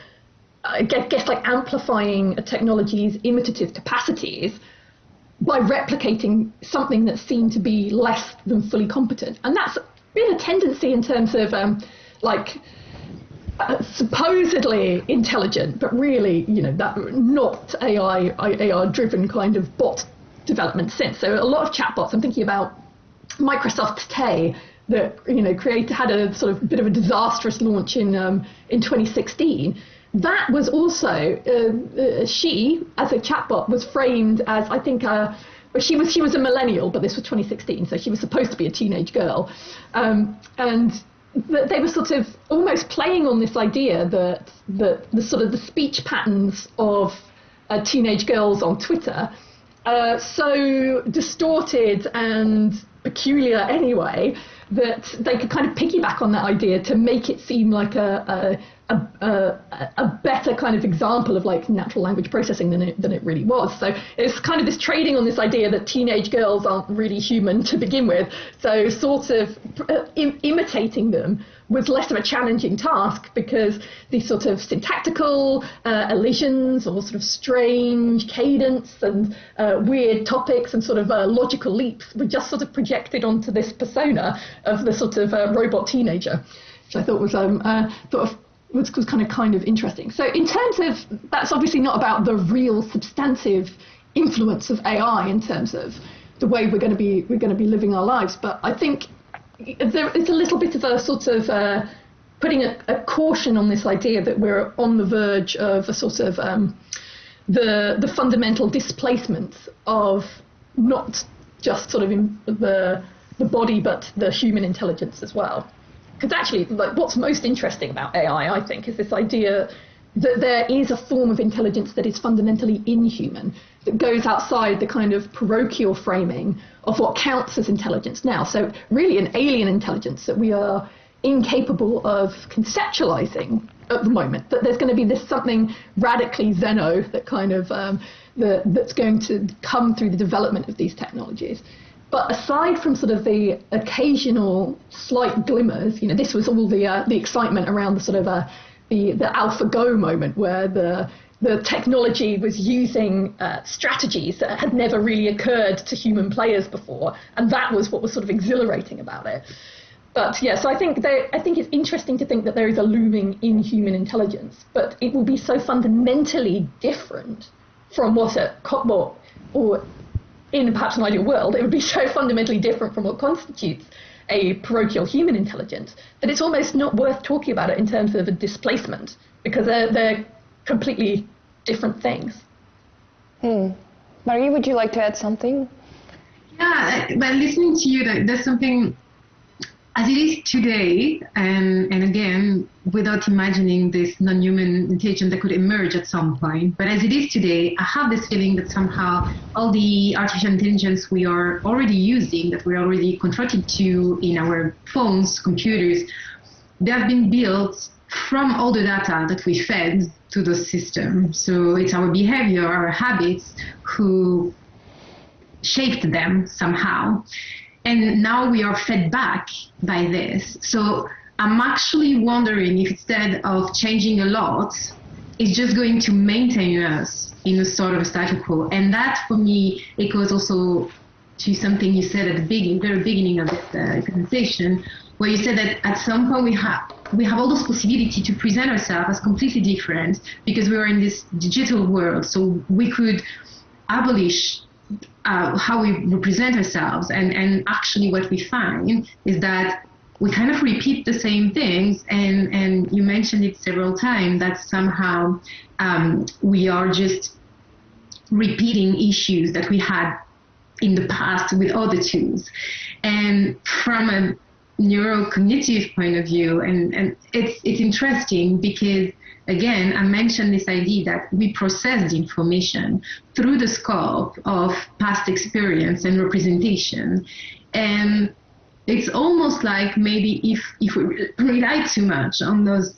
I guess, like amplifying a technology's imitative capacities by replicating something that seemed to be less than fully competent. And that's been a tendency in terms of supposedly intelligent, but really, that not AI-driven kind of bot development since. So a lot of chatbots, I'm thinking about Microsoft's Tay, that had a sort of bit of a disastrous launch in 2016. That was also she, as a chatbot, was framed as, I think, she was a millennial, but this was 2016, so she was supposed to be a teenage girl, and they were sort of almost playing on this idea that the sort of the speech patterns of teenage girls on Twitter so distorted and peculiar anyway that they could kind of piggyback on that idea to make it seem like a better kind of example of like natural language processing than it really was. So it's kind of this trading on this idea that teenage girls aren't really human to begin with. So sort of imitating them was less of a challenging task because these sort of syntactical elisions or sort of strange cadence and weird topics and sort of logical leaps were just sort of projected onto this persona of the sort of robot teenager, which I thought was was kind of interesting. So in terms of, that's obviously not about the real substantive influence of AI in terms of the way we're going to be living our lives, but I think there is a little bit of a sort of putting a caution on this idea that we're on the verge of a sort of the fundamental displacement of not just sort of the body but the human intelligence as well. Because actually, like, what's most interesting about AI, I think, is this idea that there is a form of intelligence that is fundamentally inhuman, that goes outside the kind of parochial framing of what counts as intelligence now. So really an alien intelligence that we are incapable of conceptualizing at the moment, that there's going to be this something radically Xeno that kind of that's going to come through the development of these technologies. But aside from sort of the occasional slight glimmers, this was all the excitement around the sort of the AlphaGo moment where the technology was using strategies that had never really occurred to human players before, and that was what was sort of exhilarating about it. But yeah, so I think it's interesting to think that there is a looming inhuman intelligence, but it will be so fundamentally different from or in perhaps an ideal world, it would be so fundamentally different from what constitutes a parochial human intelligence that it's almost not worth talking about it in terms of a displacement, because they're completely different things. Marie, would you like to add something? Yeah, but listening to you, there's something, as it is today, and again, without imagining this non-human intelligence that could emerge at some point, but as it is today, I have this feeling that somehow all the artificial intelligence we are already using, that we're already contracted to in our phones, computers, they have been built from all the data that we fed to the system. So it's our behavior, our habits, who shaped them somehow. And now we are fed back by this. So I'm actually wondering if instead of changing a lot, it's just going to maintain us in a sort of status quo. And that, for me, echoes also to something you said at the very beginning of this conversation, where you said that at some point we have all those possibilities to present ourselves as completely different because we are in this digital world. So we could abolish how we represent ourselves, and actually what we find is that we kind of repeat the same things, and you mentioned it several times, that somehow we are just repeating issues that we had in the past with other tools. And from a neurocognitive point of view, and it's interesting because, again, I mentioned this idea that we process the information through the scope of past experience and representation. And it's almost like maybe if we rely too much on those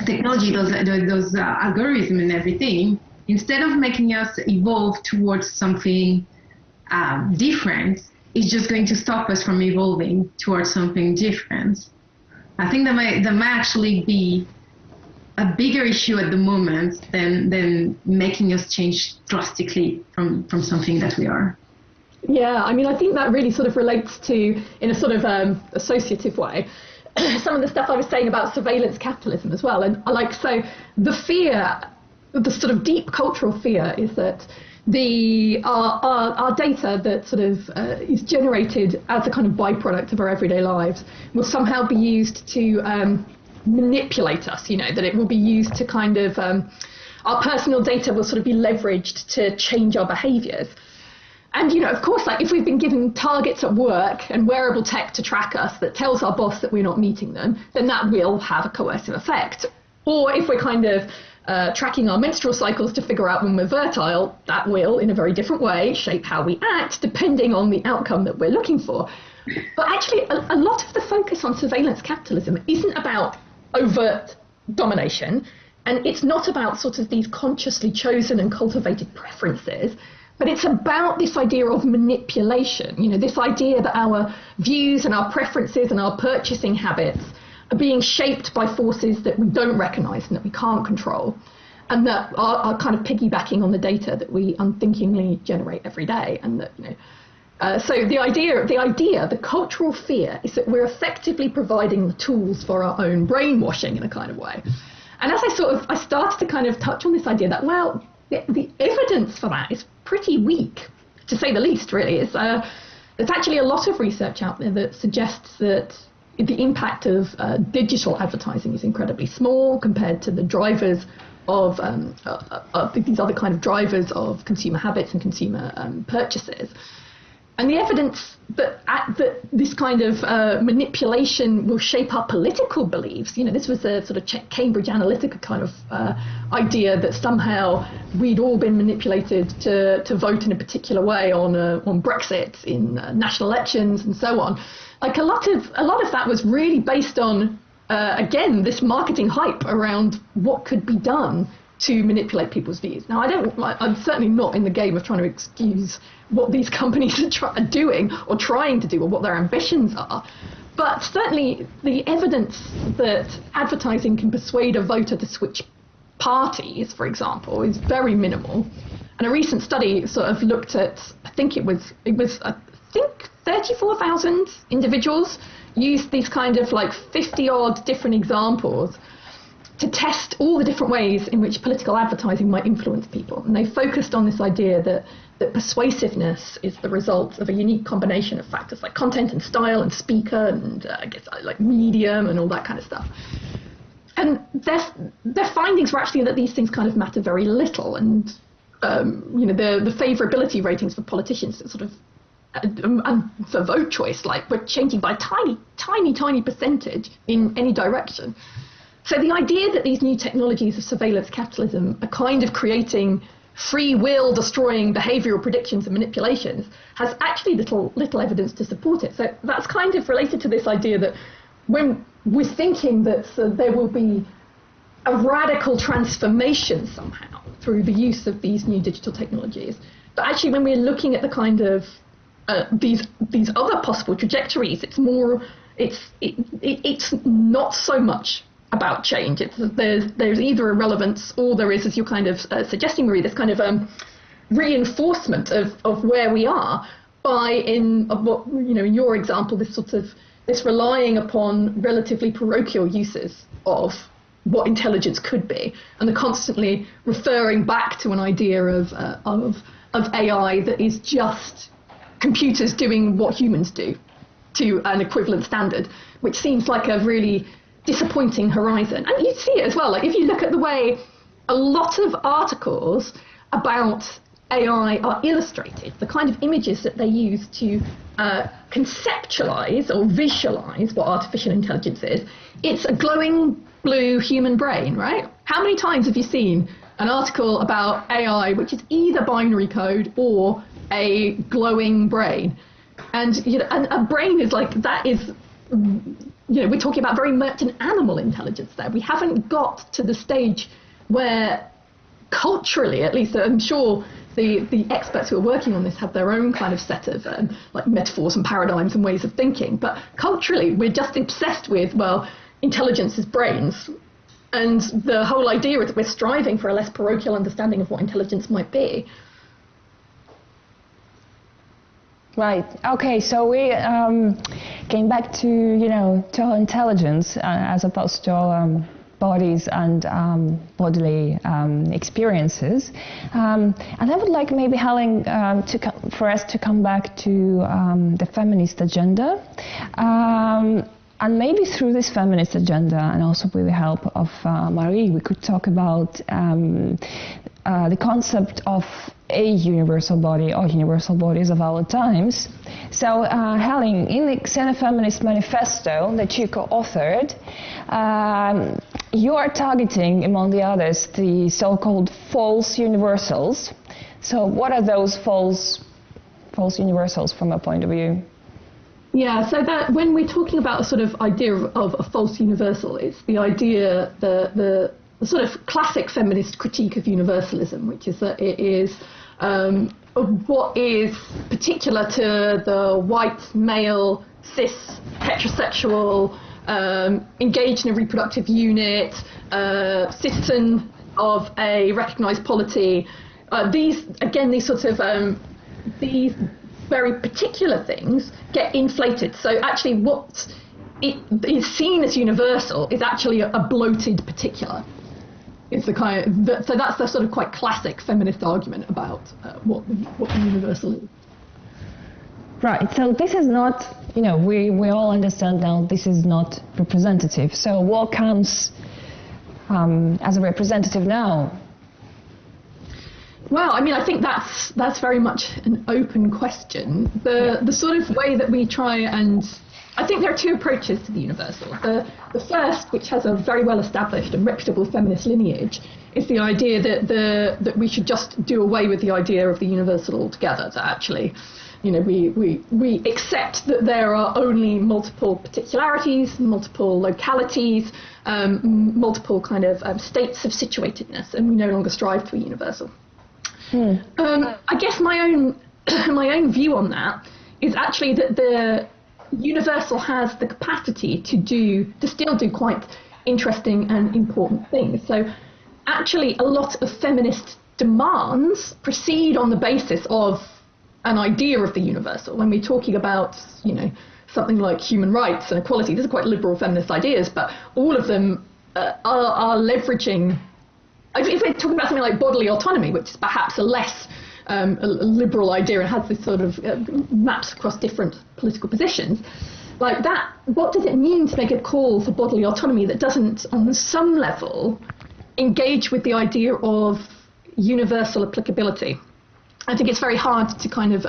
technology, those algorithms and everything, instead of making us evolve towards something different, it's just going to stop us from evolving towards something different. I think that might actually be a bigger issue at the moment than making us change drastically from something that we are. Yeah, I mean, I think that really sort of relates to, in a sort of associative way, some of the stuff I was saying about surveillance capitalism as well. And so the fear, the sort of deep cultural fear, is that our data that sort of is generated as a kind of byproduct of our everyday lives will somehow be used to manipulate us, that it will be used to kind of, our personal data will sort of be leveraged to change our behaviours. And, of course, like if we've been given targets at work and wearable tech to track us that tells our boss that we're not meeting them, then that will have a coercive effect. Or if we're kind of tracking our menstrual cycles to figure out when we're fertile, that will, in a very different way, shape how we act depending on the outcome that we're looking for. But actually, a lot of the focus on surveillance capitalism isn't about overt domination, and it's not about sort of these consciously chosen and cultivated preferences, but it's about this idea of manipulation, this idea that our views and our preferences and our purchasing habits are being shaped by forces that we don't recognize and that we can't control, and that are kind of piggybacking on the data that we unthinkingly generate every day. And that, so the cultural fear is that we're effectively providing the tools for our own brainwashing in a kind of way. And as I started to kind of touch on this idea that, well, the evidence for that is pretty weak, to say the least, really. There's actually a lot of research out there that suggests that the impact of digital advertising is incredibly small compared to the drivers of these other kind of drivers of consumer habits and consumer purchases. And the evidence that this kind of manipulation will shape our political beliefs, this was a sort of Cambridge Analytica kind of idea that somehow we'd all been manipulated to vote in a particular way on Brexit in national elections and so on. Like a lot of that was really based on, again, this marketing hype around what could be done to manipulate people's views. Now, I'm certainly not in the game of trying to excuse what these companies are doing or trying to do or what their ambitions are. But certainly the evidence that advertising can persuade a voter to switch parties, for example, is very minimal. And a recent study sort of looked at, I think 34,000 individuals used these kind of like 50-odd different examples to test all the different ways in which political advertising might influence people. And they focused on this idea that persuasiveness is the result of a unique combination of factors like content and style and speaker and I guess like medium and all that kind of stuff. And their findings were actually that these things kind of matter very little. And the favourability ratings for politicians sort of and for vote choice, like, we're changing by a tiny percentage in any direction. So the idea that these new technologies of surveillance capitalism are kind of creating free will destroying behavioural predictions and manipulations has actually little evidence to support it. So that's kind of related to this idea that when we're thinking that there will be a radical transformation somehow through the use of these new digital technologies, but actually when we're looking at the kind of these other possible trajectories, it's not so much about change. There's either a relevance or there is, as you're kind of suggesting, Marie, this kind of reinforcement of where we are by in your example, this relying upon relatively parochial uses of what intelligence could be, and the constantly referring back to an idea of AI that is just computers doing what humans do to an equivalent standard, which seems like a really disappointing horizon. And you see it as well, like if you look at the way a lot of articles about AI are illustrated, the kind of images that they use to conceptualize or visualize what artificial intelligence is, it's a glowing blue human brain, right? How many times have you seen an article about AI which is either binary code or a glowing brain? And and a brain is like, that is, we're talking about very much an animal intelligence there. We haven't got to the stage where culturally, at least I'm sure the experts who are working on this have their own kind of set of like metaphors and paradigms and ways of thinking. But culturally, we're just obsessed with, well, intelligence is brains. And the whole idea is that we're striving for a less parochial understanding of what intelligence might be. Right. Okay. So we came back to to our intelligence as opposed to our bodies and bodily experiences, and I would like maybe Helen for us to come back to the feminist agenda, and maybe through this feminist agenda, and also with the help of Marie, we could talk about the concept of a universal body or universal bodies of our times. So Helen, in the Xenofeminist manifesto that you co-authored, you are targeting, among the others, the so-called false universals. So what are those false universals from a point of view? Yeah, so that when we're talking about a sort of idea of a false universal, it's the idea, the sort of classic feminist critique of universalism, which is that it is what is particular to the white, male, cis, heterosexual, engaged in a reproductive unit, citizen of a recognised polity. These sorts of these very particular things get inflated. So actually what it is seen as universal is actually a bloated particular. It's the kind of, so that's the sort of quite classic feminist argument about what the universal is. Right, so this is not, we all understand now this is not representative. So what counts as a representative now? Well, I mean, I think that's very much an open question. The sort of way that we try and, I think there are two approaches to the universal. The first, which has a very well-established and reputable feminist lineage, is the idea that we should just do away with the idea of the universal altogether, that actually, we accept that there are only multiple particularities, multiple localities, multiple kind of states of situatedness, and we no longer strive for a universal. I guess my own view on that is actually that universal has the capacity to still do quite interesting and important things. So actually a lot of feminist demands proceed on the basis of an idea of the universal. When we're talking about, something like human rights and equality, these are quite liberal feminist ideas, but all of them are leveraging, if we're talking about something like bodily autonomy, which is perhaps a less a liberal idea and has this sort of maps across different political positions, like that, what does it mean to make a call for bodily autonomy that doesn't, on some level, engage with the idea of universal applicability? I think it's very hard to kind of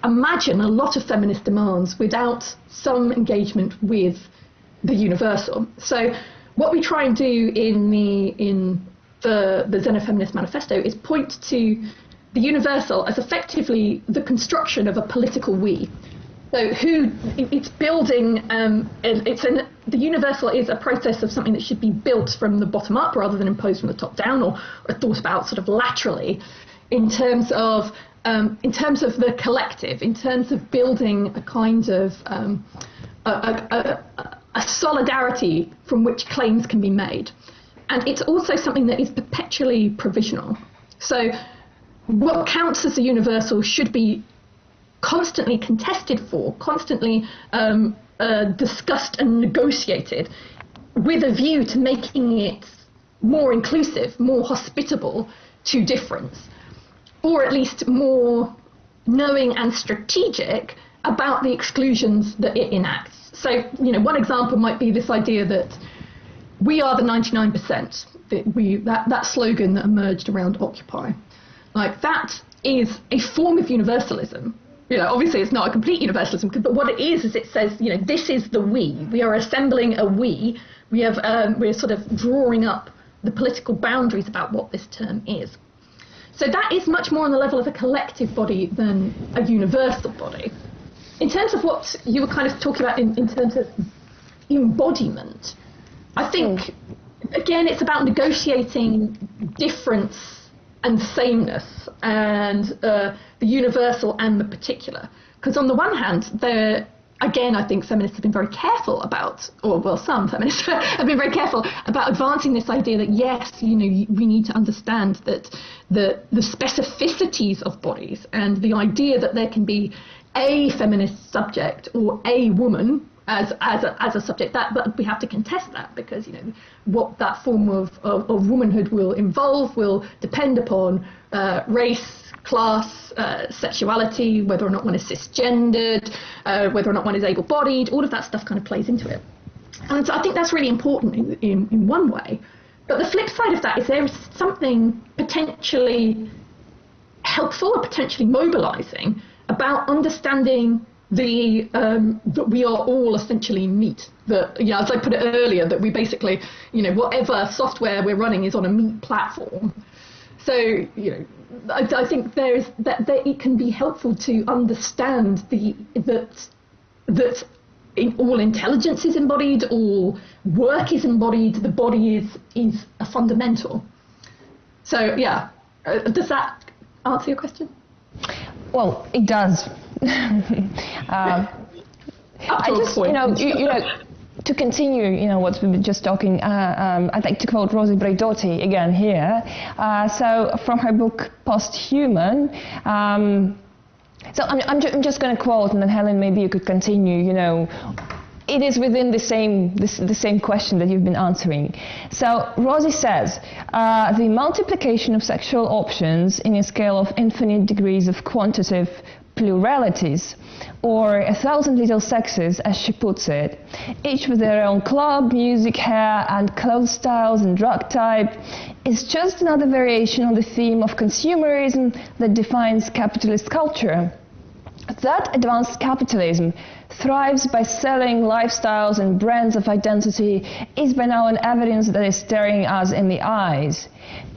imagine a lot of feminist demands without some engagement with the universal. So what we try and do in the Xenofeminist manifesto is point to the universal as effectively the construction of a political we. So it's building, the universal is a process of something that should be built from the bottom up rather than imposed from the top down, or thought about sort of laterally in terms of the collective, in terms of building a kind of a solidarity from which claims can be made. And it's also something that is perpetually provisional. So what counts as a universal should be constantly contested for, constantly discussed and negotiated with a view to making it more inclusive, more hospitable to difference, or at least more knowing and strategic about the exclusions that it enacts. So, one example might be this idea that we are the 99%, that slogan that emerged around Occupy. Like, that is a form of universalism. Obviously it's not a complete universalism, but what it is it says, this is the we. We are assembling a we. We're sort of drawing up the political boundaries about what this term is. So that is much more on the level of a collective body than a universal body. In terms of what you were kind of talking about in terms of embodiment, I think, again, it's about negotiating difference and sameness and the universal and the particular. Because on the one hand, again, I think feminists have been very careful about, some feminists have been very careful about advancing this idea that, yes, we need to understand that the specificities of bodies and the idea that there can be a feminist subject or a woman as a subject, but we have to contest that because, what that form of womanhood will involve will depend upon race, class, sexuality, whether or not one is cisgendered, whether or not one is able-bodied, all of that stuff kind of plays into it. And so I think that's really important in one way. But the flip side of that is there is something potentially helpful or potentially mobilizing about understanding that we are all essentially meat. That, as I put it earlier, that we basically, whatever software we're running is on a meat platform. So, I think that it can be helpful to understand that all intelligence is embodied, all work is embodied, the body is a fundamental. So, does that answer your question? Well, it does. I just, to continue, what we were just talking, I'd like to quote Rosie Braidotti again here. So from her book Posthuman, so I'm just going to quote, and then Helen, maybe you could continue. It is within the same question that you've been answering. So Rosie says, the multiplication of sexual options in a scale of infinite degrees of quantitative pluralities, or 1,000 little sexes, as she puts it, each with their own club, music, hair, and clothes styles and drug type, is just another variation on the theme of consumerism that defines capitalist culture. That advanced capitalism thrives by selling lifestyles and brands of identity is by now an evidence that is staring us in the eyes.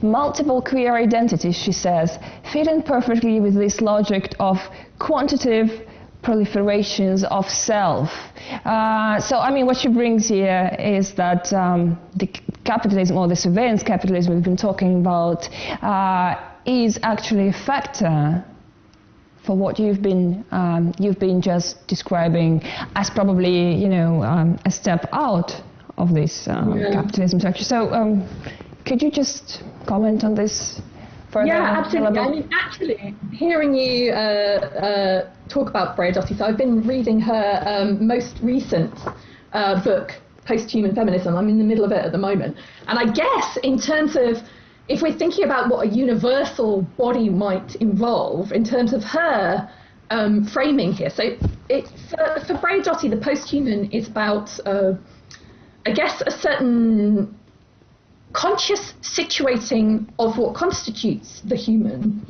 Multiple queer identities, she says, fit in perfectly with this logic of quantitative proliferations of self. So, what she brings here is that the capitalism, or the surveillance capitalism we've been talking about, is actually a factor for what you've been just describing as probably, you know, a step out of this capitalism structure. So could you just comment on this further? Yeah, absolutely. I mean, actually, hearing you talk about Freya Dottie, so I've been reading her most recent book, Post-Human Feminism. I'm in the middle of it at the moment. And I guess in terms of, if we're thinking about what a universal body might involve, in terms of her framing here, so it's for Freya Dottie, the post-human is about, I guess, a certain conscious situating of what constitutes the human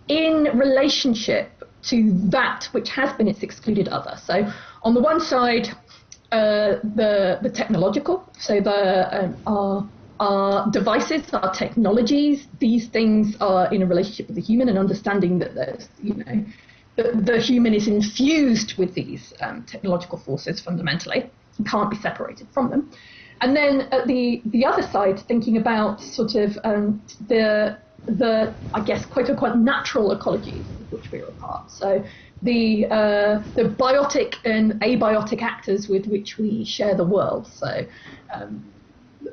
in relationship to that which has been its excluded other. So on the one side, the technological, so our devices, our technologies, these things are in a relationship with the human, and understanding that there's, you know, the human is infused with these technological forces fundamentally, and can't be separated from them. And then at the other side, thinking about sort of the I guess quote unquote natural ecologies of which we are a part. So the biotic and abiotic actors with which we share the world. So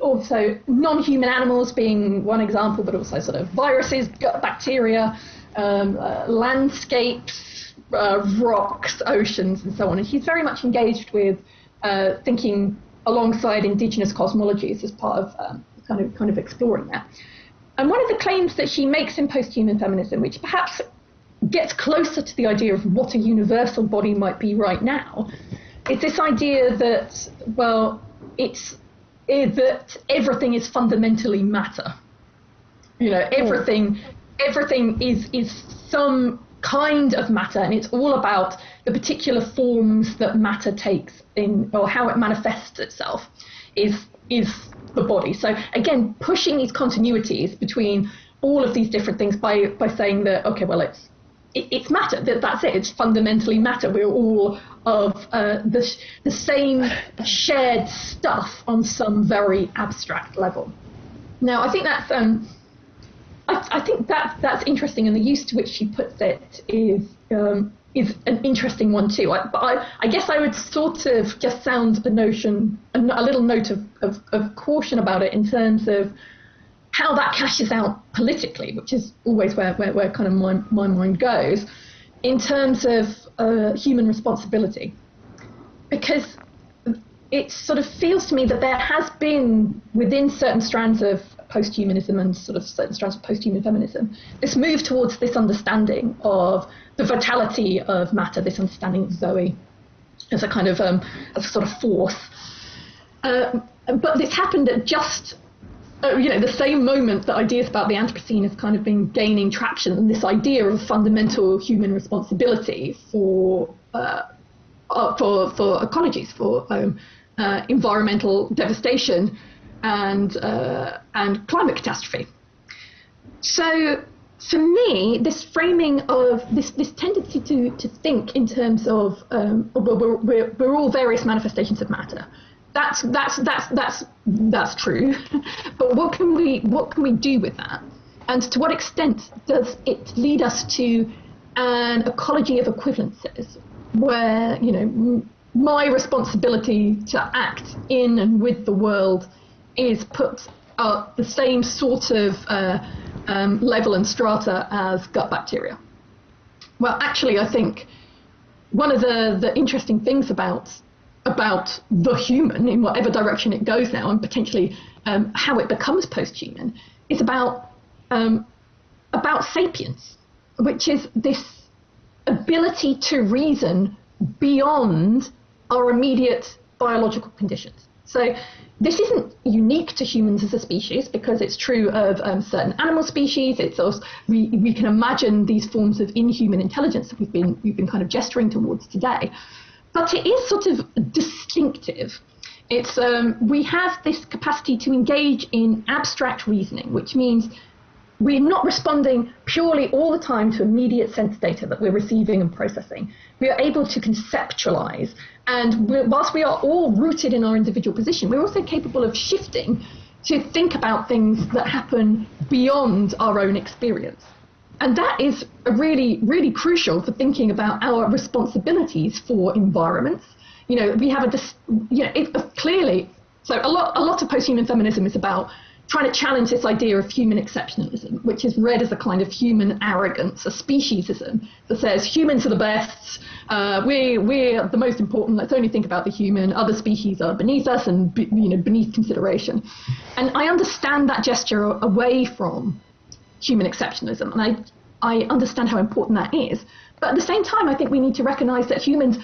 also non-human animals being one example, but also sort of viruses, gut bacteria, landscapes, rocks, oceans, and so on. And she's very much engaged with thinking alongside indigenous cosmologies as part of kind of exploring that. And one of the claims that she makes in post-human feminism, which perhaps gets closer to the idea of what a universal body might be right now, is this idea that, well, that everything is fundamentally matter. You know, everything is some kind of matter, and it's all about the particular forms that matter takes in, or how it manifests itself is the body. So again, pushing these continuities between all of these different things by saying that, okay, well, it's matter, that's it, it's fundamentally matter. We're all of the same shared stuff on some very abstract level. Now, I think that's I think that's interesting, and the use to which she puts it is an interesting one too. I guess I would sort of just sound a little note of caution about it in terms of how that cashes out politically, which is always where kind of my mind goes, in terms of human responsibility. Because it sort of feels to me that there has been, within certain strands of post-humanism and sort of certain strands of post-human feminism, this move towards this understanding of the vitality of matter, this understanding of Zoe as a kind of as a sort of force. But this happened at just the same moment that ideas about the Anthropocene has kind of been gaining traction, and this idea of fundamental human responsibility for ecologies, for environmental devastation and climate catastrophe. So for me, this framing of this tendency to think in terms of we're all various manifestations of matter. That's true. But what can we do with that? And to what extent does it lead us to an ecology of equivalences, where my responsibility to act in and with the world is put at the same sort of level and strata as gut bacteria? Well, actually, I think one of the interesting things about the human, in whatever direction it goes now, and potentially how it becomes post-human, is about sapience, which is this ability to reason beyond our immediate biological conditions. So this isn't unique to humans as a species, because it's true of certain animal species. It's also, we can imagine these forms of inhuman intelligence that we've been kind of gesturing towards today. But it is sort of distinctive. It's we have this capacity to engage in abstract reasoning, which means we're not responding purely all the time to immediate sense data that we're receiving and processing. We are able to conceptualize, and whilst we are all rooted in our individual position, we're also capable of shifting to think about things that happen beyond our own experience. And that is really, really crucial for thinking about our responsibilities for environments. We have clearly, so a lot of post-human feminism is about trying to challenge this idea of human exceptionalism, which is read as a kind of human arrogance, a speciesism that says humans are the best, we're the most important, let's only think about the human, other species are beneath us and beneath consideration. And I understand that gesture away from human exceptionalism, and I understand how important that is. But at the same time, I think we need to recognize that humans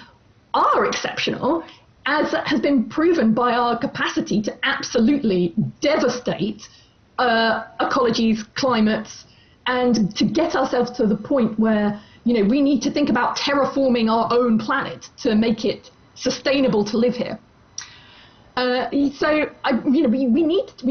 are exceptional, as has been proven by our capacity to absolutely devastate ecologies, climates, and to get ourselves to the point where we need to think about terraforming our own planet to make it sustainable to live here. We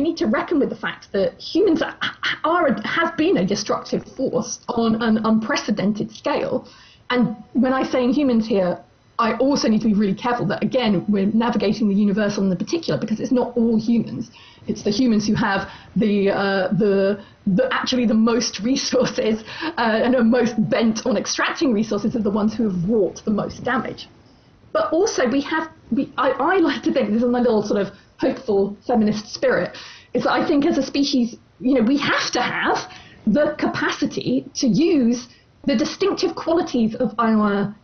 need to reckon with the fact that humans have been a destructive force on an unprecedented scale. And when I say humans here, I also need to be really careful that, again, we're navigating the universal and the particular, because it's not all humans. It's the humans who have actually the most resources and are most bent on extracting resources, are the ones who have wrought the most damage. But also I like to think, this is my little sort of hopeful feminist spirit, is that I think as a species, we have to have the capacity to use the distinctive qualities of our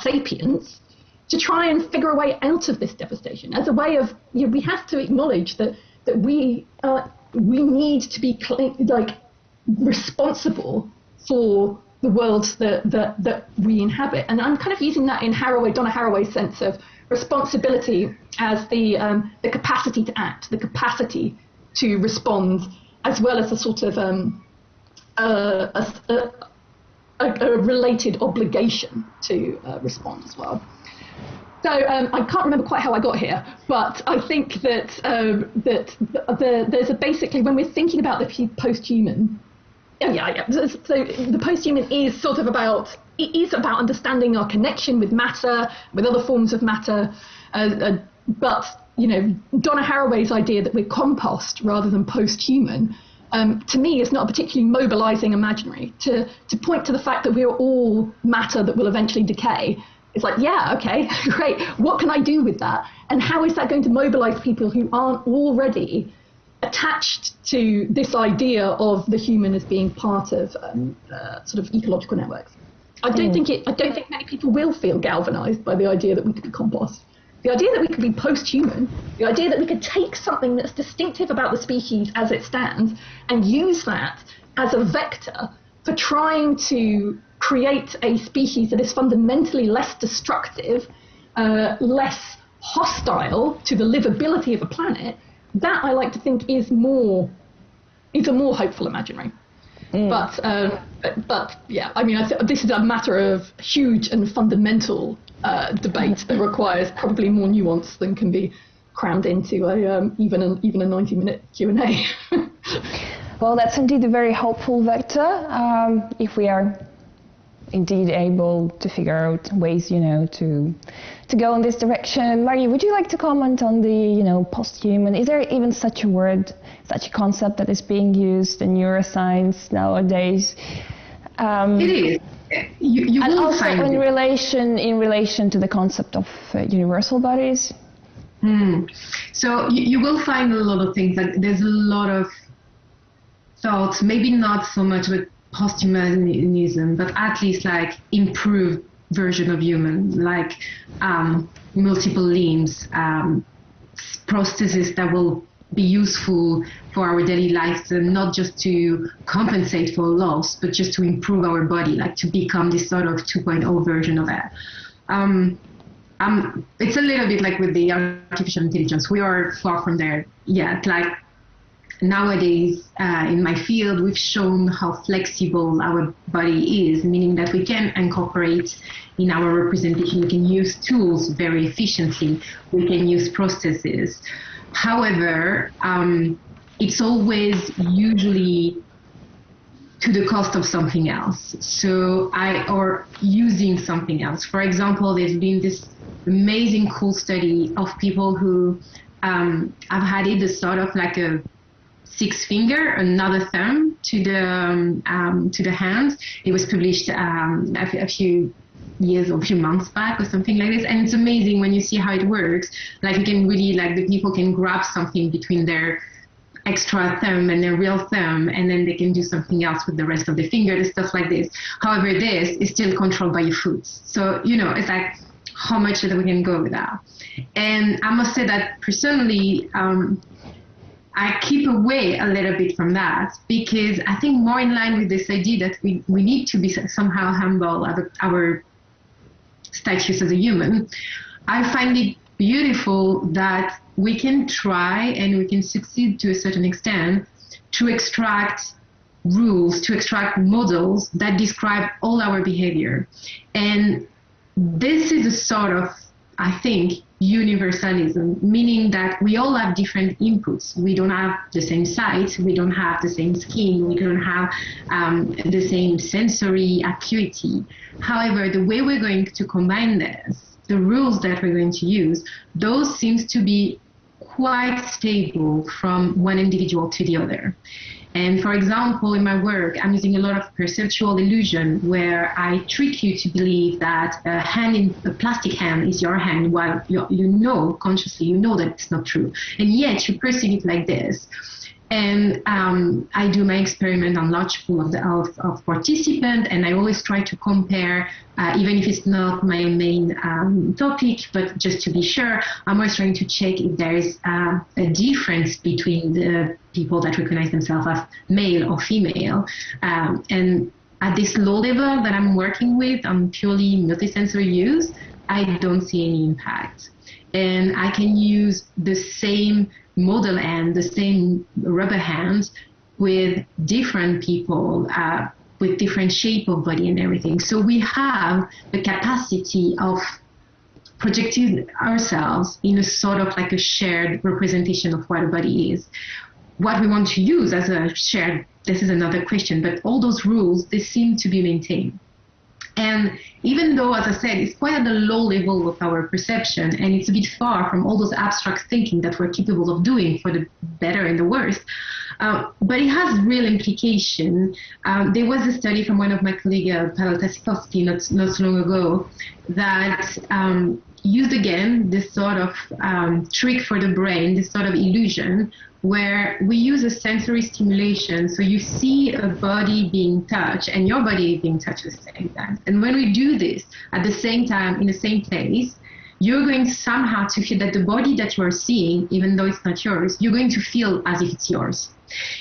sapiens to try and figure a way out of this devastation, as a way of, we have to acknowledge that we need to be responsible for the worlds that we inhabit. And I'm kind of using that in Donna Haraway's sense of responsibility as the capacity to act, the capacity to respond, as well as a sort of a related obligation to respond as well. So I can't remember quite how I got here, but I think that there's basically, when we're thinking about the post-human, so the post-human is sort of about understanding our connection with matter, with other forms of matter, but Donna Haraway's idea that we're compost rather than post-human, to me, is not a particularly mobilizing imaginary. To point to the fact that we are all matter that will eventually decay, it's like, yeah, okay, great. What can I do with that? And how is that going to mobilize people who aren't already attached to this idea of the human as being part of sort of ecological networks? I don't think many people will feel galvanized by the idea that we could be compost. The idea that we could be post-human, the idea that we could take something that's distinctive about the species as it stands and use that as a vector for trying to create a species that is fundamentally less destructive, less hostile to the livability of a planet, that I like to think is a more hopeful imaginary. But yeah, I mean, this is a matter of huge and fundamental debate that requires probably more nuance than can be crammed into even a 90-minute Q&A. Well, that's indeed a very hopeful vector. If we are indeed able to figure out ways, to go in this direction. Marie, would you like to comment on the, post-human? Is there even such a word, such a concept that is being used in neuroscience nowadays? It is. You and will also find in relation to the concept of universal bodies. So you will find a lot of things. Like there's a lot of thoughts, maybe not so much with posthumanism, but at least like improved version of human, like multiple limbs, prostheses that will be useful for our daily lives, and not just to compensate for loss, but just to improve our body, like to become this sort of 2.0 version of that. It's a little bit like with the artificial intelligence. We are far from there yet. Like nowadays, in my field, we've shown how flexible our body is, meaning that we can incorporate in our representation, we can use tools very efficiently, we can use processes. However, it's always usually to the cost of something else. Or using something else. For example, there's been this amazing cool study of people who have added a sort of like a 6 finger, another thumb, to the hands. It was published a few years or a few months back or something like this, and it's amazing when you see how it works. Like you can really, like, the people can grab something between their extra thumb and their real thumb, and then they can do something else with the rest of the finger and stuff like this. However, this is still controlled by your foot. So, you know, it's like how much that we can go with that. And I must say that personally, I keep away a little bit from that, because I think more in line with this idea that we need to be somehow humble about our status as a human. I find it beautiful that we can try and we can succeed to a certain extent to extract rules, to extract models that describe all our behavior. And this is a sort of, I think, universalism, meaning that we all have different inputs. We don't have the same sight, we don't have the same skin, we don't have the same sensory acuity. However, the way we're going to combine this, the rules that we're going to use, those seems to be quite stable from one individual to the other. And for example, in my work, I'm using a lot of perceptual illusion, where I trick you to believe that a plastic hand is your hand, while you know, consciously, you know that it's not true. And yet you perceive it like this. And I do my experiment on large pool of participants, and I always try to compare, even if it's not my main topic, but just to be sure, I'm always trying to check if there is a difference between the people that recognize themselves as male or female. And at this low level that I'm working with on purely multisensory use, I don't see any impact. And I can use the same model hand, the same rubber hands with different people, with different shape of body and everything. So we have the capacity of projecting ourselves in a sort of like a shared representation of what a body is. What we want to use as a shared, this is another question, but all those rules, they seem to be maintained. And even though, as I said, it's quite at the low level of our perception, and it's a bit far from all those abstract thinking that we're capable of doing for the better and the worse, but it has real implication. There was a study from one of my colleagues, Pavel Tasikovsky, not so long ago, that used again this sort of trick for the brain, this sort of illusion, where we use a sensory stimulation. So you see a body being touched and your body being touched at the same time. And when we do this at the same time, in the same place, you're going somehow to feel that the body that you're seeing, even though it's not yours, you're going to feel as if it's yours.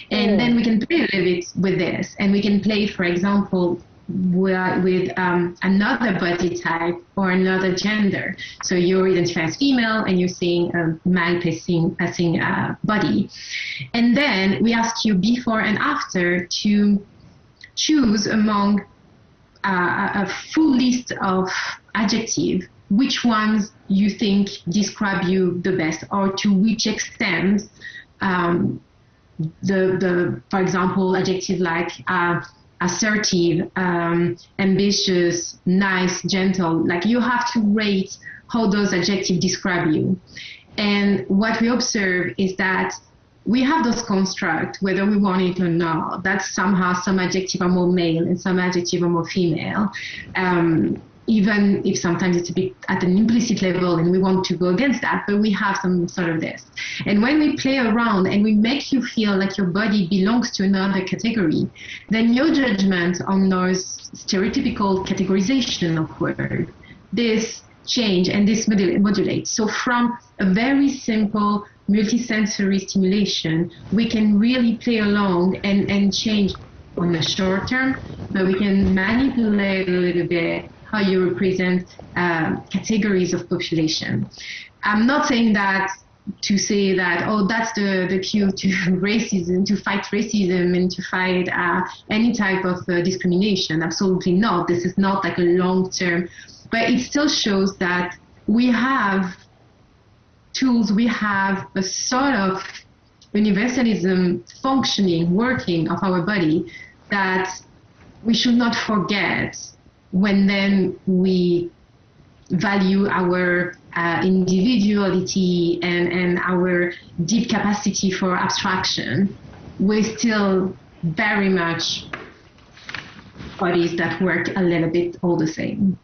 And then we can play a little bit with this. And we can play, for example, with another body type or another gender. So you identify as female and you're seeing a male passing body. And then we ask you before and after to choose among a full list of adjectives which ones you think describe you the best, or to which extent for example, adjective like assertive, ambitious, nice, gentle, like you have to rate how those adjectives describe you. And what we observe is that we have those constructs, whether we want it or not, that somehow some adjectives are more male and some adjectives are more female, even if sometimes it's a bit at an implicit level and we want to go against that, but we have some sort of this. And when we play around and we make you feel like your body belongs to another category, then your judgment on those stereotypical categorization of words, this change and this modulates. So from a very simple multisensory stimulation, we can really play along and change on the short term, but we can manipulate a little bit how you represent categories of population. I'm not saying that to say that, oh, that's the cue to racism, to fight racism and to fight any type of discrimination. Absolutely not. This is not like a long term, but it still shows that we have tools, we have a sort of universalism functioning, working of our body that we should not forget when then we value our individuality and our deep capacity for abstraction. We still very much bodies that work a little bit all the same.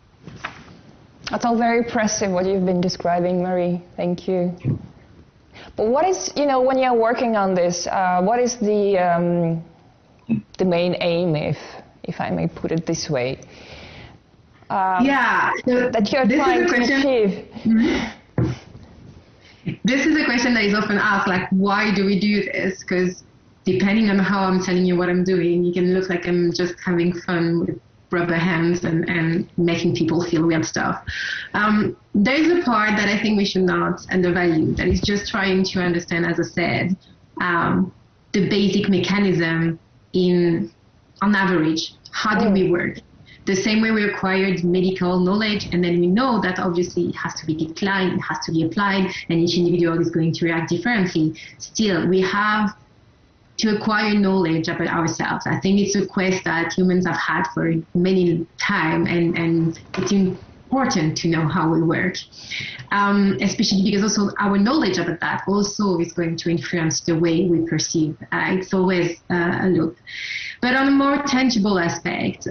That's all very impressive what you've been describing, Marie. Thank you. But what is, when you're working on this, what is the main aim, if I may put it this way? That you're trying to achieve. Mm-hmm. This is a question that is often asked, like, why do we do this? Because depending on how I'm telling you what I'm doing, it can look like I'm just having fun with rubber hands and making people feel weird stuff. There is a part that I think we should not undervalue, that is just trying to understand, as I said, the basic mechanism on average, how do we work? The same way we acquired medical knowledge, and then we know that obviously it has to be declined, it has to be applied, and each individual is going to react differently. Still, we have to acquire knowledge about ourselves. I think it's a quest that humans have had for many time, and it's important to know how we work, especially because also our knowledge about that also is going to influence the way we perceive. It's always a loop. But on a more tangible aspect,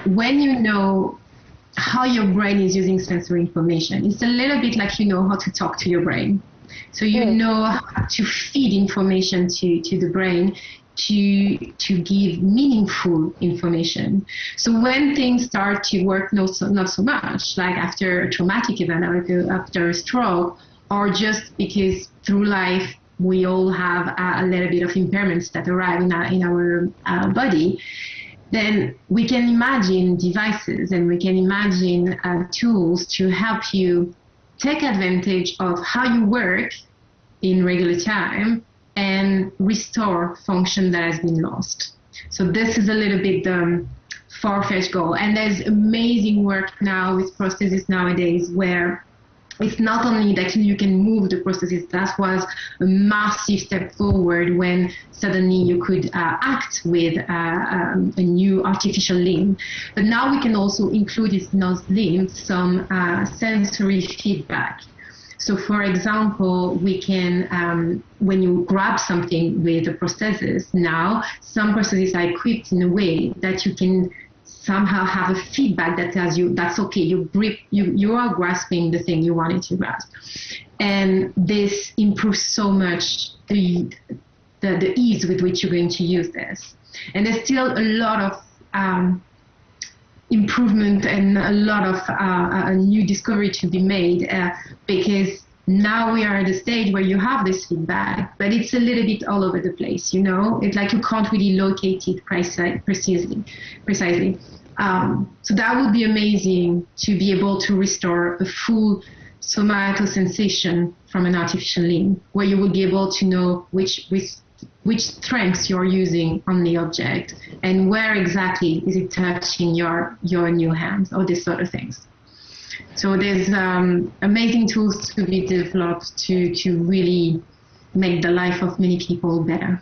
when you know how your brain is using sensory information, it's a little bit like you know how to talk to your brain. So you know how to feed information to the brain to give meaningful information. So when things start to work not so much, like after a traumatic event, or after a stroke, or just because through life we all have a little bit of impairments that arrive in our body, then we can imagine devices and we can imagine tools to help you take advantage of how you work in regular time and restore function that has been lost. So this is a little bit the far-fetched goal. And there's amazing work now with prosthesis nowadays where it's not only that you can move the prosthesis. That was a massive step forward when suddenly you could act with a new artificial limb. But now we can also include in those limbs some sensory feedback. So for example, we can, when you grab something with a prosthesis now, some prostheses are equipped in a way that you can somehow have a feedback that tells you that's okay, you are grasping the thing you wanted to grasp. And this improves so much the ease with which you're going to use this. And there's still a lot of improvement and a lot of a new discovery to be made because now we are at the stage where you have this feedback, but it's a little bit all over the place, It's like you can't really locate it precisely. So that would be amazing to be able to restore a full somato sensation from an artificial limb, where you will be able to know which strengths you're using on the object and where exactly is it touching your new hands, or this sort of things. So there's amazing tools to be developed to really make the life of many people better.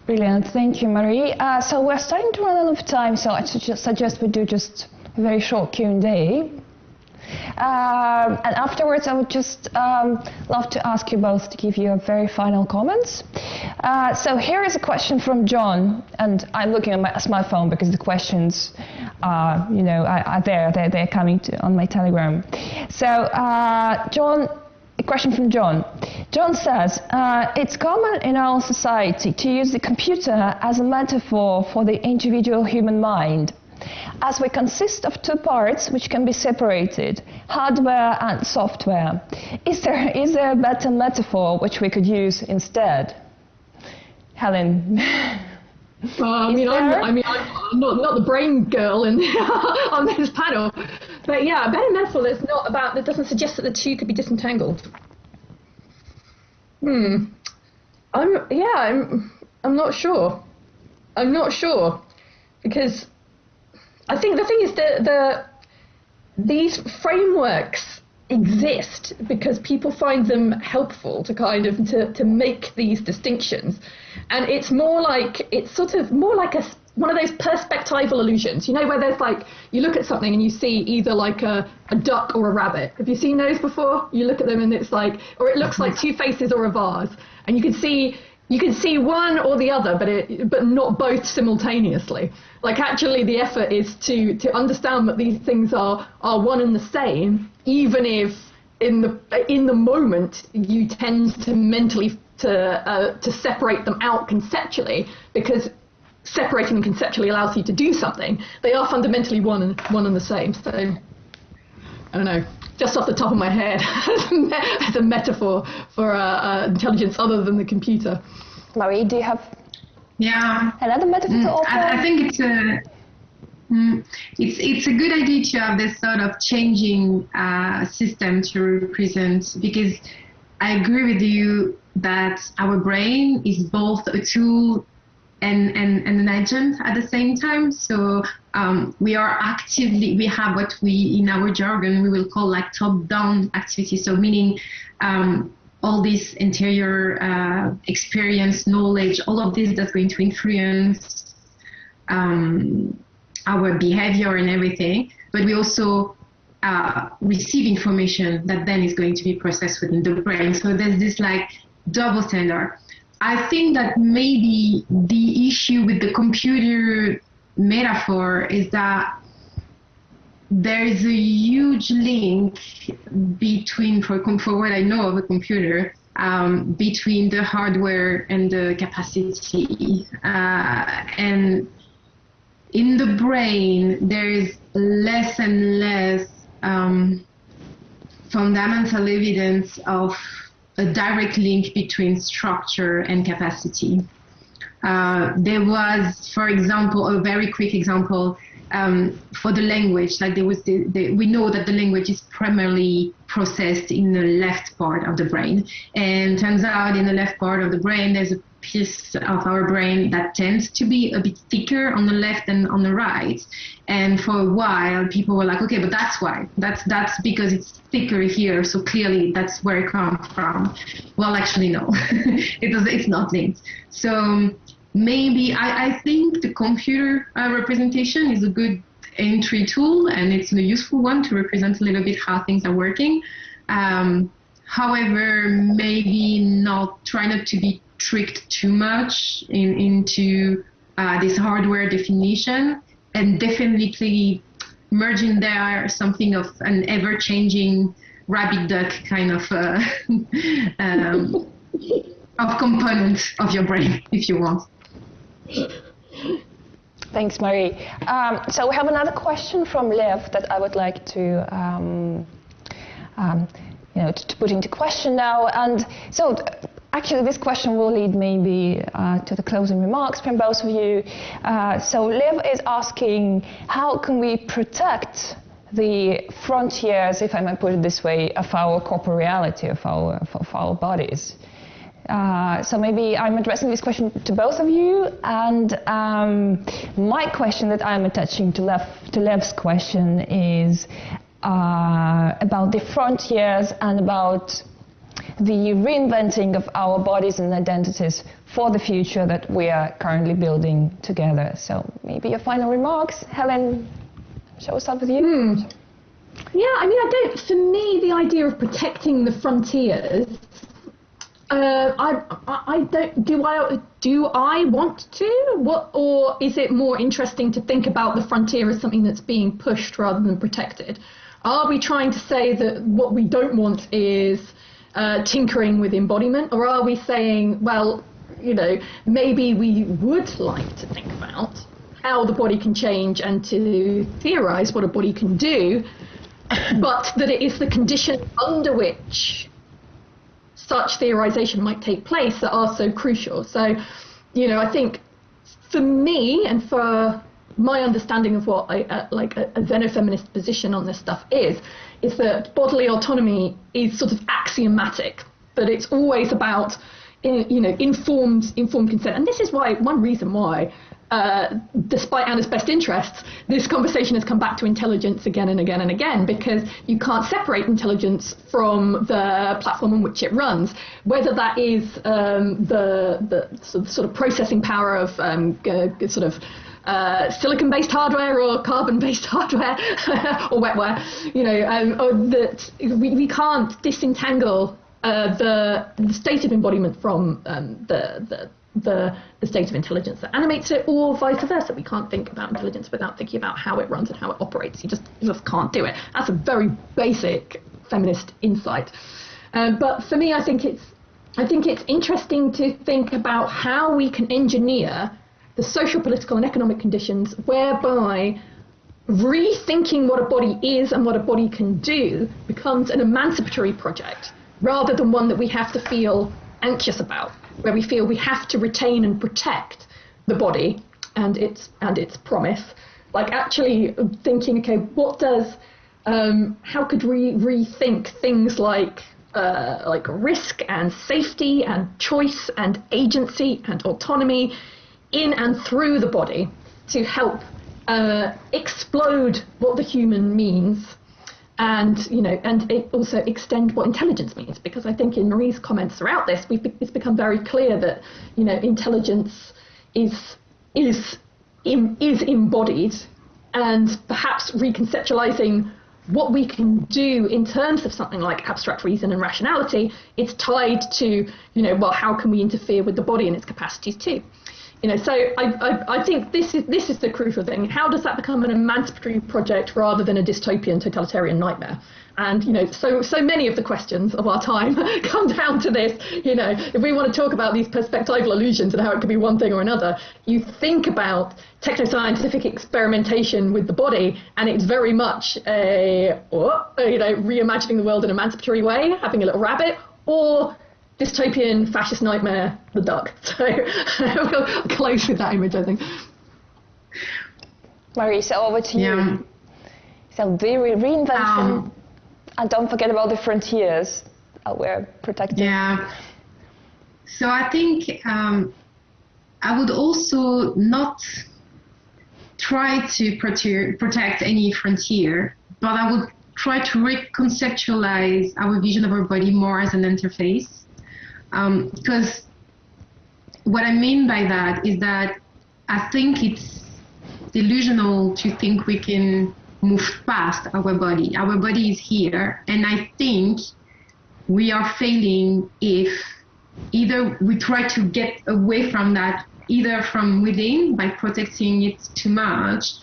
Brilliant, thank you, Marie. So we're starting to run out of time, so I suggest we do just a very short Q&A. And afterwards, I would just love to ask you both to give your very final comments. So here is a question from John, and I'm looking at my smartphone because the questions are there. They're coming on my Telegram. So John, a question from John. John says, it's common in our society to use the computer as a metaphor for the individual human mind, as we consist of two parts which can be separated, hardware and software. Is there a better metaphor which we could use instead? Helen? I'm not the brain girl on this panel, but yeah, a better metaphor that doesn't suggest that the two could be disentangled. I'm not sure. I'm not sure, because I think the thing is that these frameworks exist because people find them helpful to kind of to make these distinctions, and it's more like one of those perspectival illusions, where there's like, you look at something and you see either like a duck or a rabbit. Have you seen those before? You look at them and it's like, or it looks like two faces or a vase, and you can see you can see one or the other, but not both simultaneously. Like actually the effort is to understand that these things are one and the same, even if in the moment you tend to mentally to separate them out conceptually, because separating them conceptually allows you to do something. They are fundamentally one and the same. So I don't know, just off the top of my head, as a metaphor for intelligence other than the computer. Marie, do you have another metaphor to offer? I think it's a good idea to have this sort of changing system to represent, because I agree with you that our brain is both a tool and an agent at the same time. So we have what we, in our jargon, we will call like top-down activity. So meaning all this interior experience, knowledge, all of this that's going to influence our behavior and everything. But we also receive information that then is going to be processed within the brain. So there's this like double standard. I think that maybe the issue with the computer metaphor is that there is a huge link between, for what I know of a computer, between the hardware and the capacity. And in the brain, there is less and less fundamental evidence of a direct link between structure and capacity. There was, for example, a very quick example for the language. Like there was, we know that the language is primarily processed in the left part of the brain, and turns out in the left part of the brain, there's a piece of our brain that tends to be a bit thicker on the left than on the right. And for a while, people were like, okay, but that's why. That's because it's thicker here, so clearly that's where it comes from. Well, actually, no, it's not linked. So maybe I think the computer representation is a good entry tool, and it's a useful one to represent a little bit how things are working. However, maybe try not to be tricked too much into this hardware definition, and definitely merging there something of an ever-changing rabbit duck kind of of component of your brain, if you want. Thanks, Marie. So we have another question from Lev that I would like to put into question now. And so actually this question will lead maybe to the closing remarks from both of you. So Lev is asking, how can we protect the frontiers, if I might put it this way, of our corporeality, of our bodies? So maybe I'm addressing this question to both of you, and my question that I'm attaching to Lev's question is about the frontiers and about the reinventing of our bodies and identities for the future that we are currently building together. So maybe your final remarks. Helen, shall we start with you? Yeah, I mean, for me, the idea of protecting the frontiers, do I want to? Or is it more interesting to think about the frontier as something that's being pushed rather than protected? Are we trying to say that what we don't want is tinkering with embodiment, or are we saying, well, maybe we would like to think about how the body can change and to theorize what a body can do, but that it is the condition under which such theorization might take place that are so crucial. So, I think for me and for my understanding of what a xenofeminist position on this stuff is that bodily autonomy is sort of axiomatic, that it's always about, informed consent. And this is one reason why, despite Anna's best interests, this conversation has come back to intelligence again and again and again, because you can't separate intelligence from the platform on which it runs, whether that is the sort of processing power of silicon-based hardware or carbon-based hardware or wetware, or that we can't disentangle the state of embodiment from the state of intelligence that animates it, or vice versa. We can't think about intelligence without thinking about how it runs and how it operates. You just can't do it. That's a very basic feminist insight. But for me, I think it's interesting to think about how we can engineer the social, political, and economic conditions whereby rethinking what a body is and what a body can do becomes an emancipatory project, rather than one that we have to feel anxious about, where we feel we have to retain and protect the body and its promise. Like actually thinking, okay, how could we rethink things like risk and safety and choice and agency and autonomy in and through the body to help explode what the human means, and it also extend what intelligence means. Because I think in Marie's comments throughout this, it's become very clear that intelligence is embodied, and perhaps reconceptualizing what we can do in terms of something like abstract reason and rationality, it's tied to how can we interfere with the body and its capacities too. So I think this is the crucial thing. How does that become an emancipatory project rather than a dystopian totalitarian nightmare? And so many of the questions of our time come down to this. If we want to talk about these perspectival illusions and how it could be one thing or another, you think about technoscientific experimentation with the body, and it's very much reimagining the world in an emancipatory way, having a little rabbit, or dystopian fascist nightmare, the duck. So we'll close with that image, I think. Marisa, over to you. So the reinvention, and don't forget about the frontiers that we're protecting. Yeah. So I think I would also not try to protect any frontier, but I would try to reconceptualize our vision of our body more as an interface. Because what I mean by that is that I think it's delusional to think we can move past our body. Our body is here, and I think we are failing if either we try to get away from that, either from within by protecting it too much,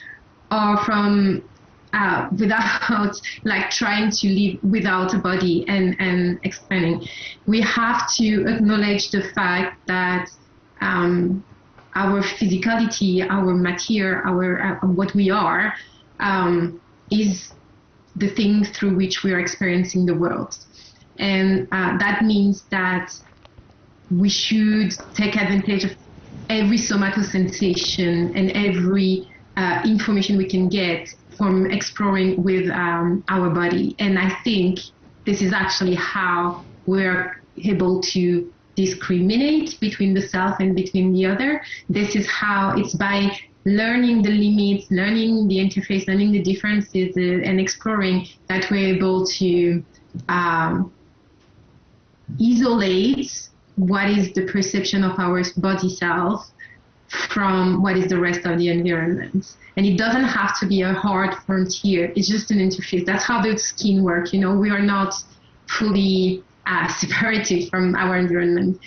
or from without trying to live without a body and expanding. We have to acknowledge the fact that our physicality, our material, our what we are, is the thing through which we are experiencing the world. And that means that we should take advantage of every somatosensation and every information we can get from exploring with our body. And I think this is actually how we're able to discriminate between the self and between the other. This is how it's by learning the limits, learning the interface, learning the differences, and exploring that we're able to isolate what is the perception of our body self from what is the rest of the environment. And it doesn't have to be a hard frontier. It's just an interface. That's how the skin works. We are not fully separated from our environment.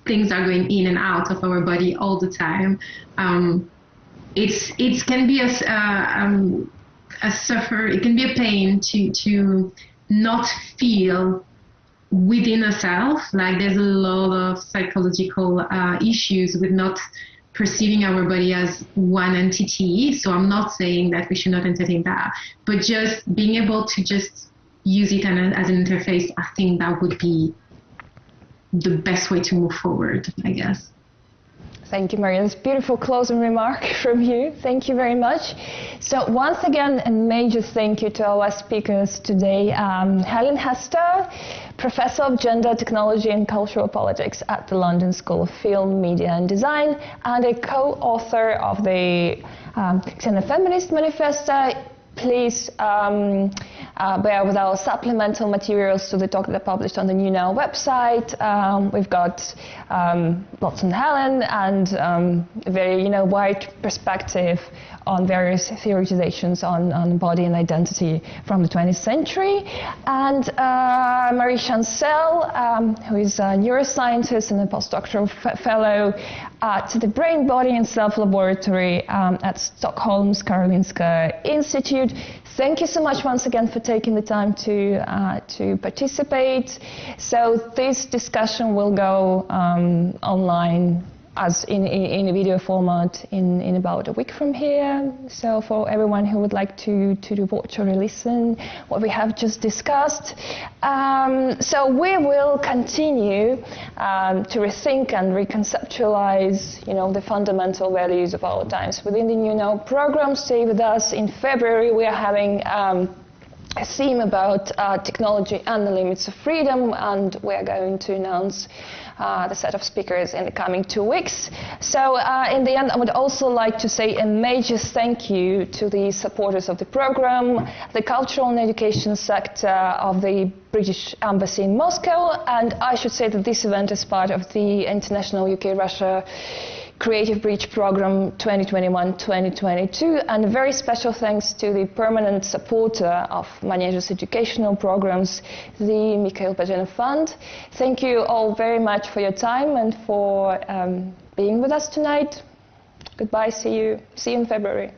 Things are going in and out of our body all the time. It can be a suffer. It can be a pain to not feel within a self. Like there's a lot of psychological issues with not perceiving our body as one entity. So I'm not saying that we should not entertain that, but just being able to just use it as an interface, I think that would be the best way to move forward, I guess. Thank you, Marion. It's a beautiful closing remark from you. Thank you very much. So once again, a major thank you to our speakers today. Helen Hester, Professor of Gender, Technology and Cultural Politics at the London School of Film, Media and Design, and a co-author of the Xenofeminist manifesto. Please bear with our supplemental materials to the talk that are published on the New Now website. We've got lots on Helen and a very wide perspective on various theorizations on body and identity from the 20th century. And Marie Chancel, who is a neuroscientist and a postdoctoral fellow at the Brain, Body and Self Laboratory at Stockholm's Karolinska Institute. Thank you so much once again for taking the time to participate. So this discussion will go online as in a video format in about a week from here. So for everyone who would like to watch or listen what we have just discussed. So we will continue to rethink and reconceptualize, the fundamental values of our times within the New Now program. Stay with us. In February, we are having a theme about technology and the limits of freedom, and we're going to announce the set of speakers in the coming 2 weeks. So in the end, I would also like to say a major thank you to the supporters of the program, the cultural and education sector of the British Embassy in Moscow, and I should say that this event is part of the International UK-Russia Creative Bridge Program 2021-2022, and a very special thanks to the permanent supporter of Manege's educational programs, the Mikhail Bazhenov Fund. Thank you all very much for your time and for being with us tonight. Goodbye, see you in February.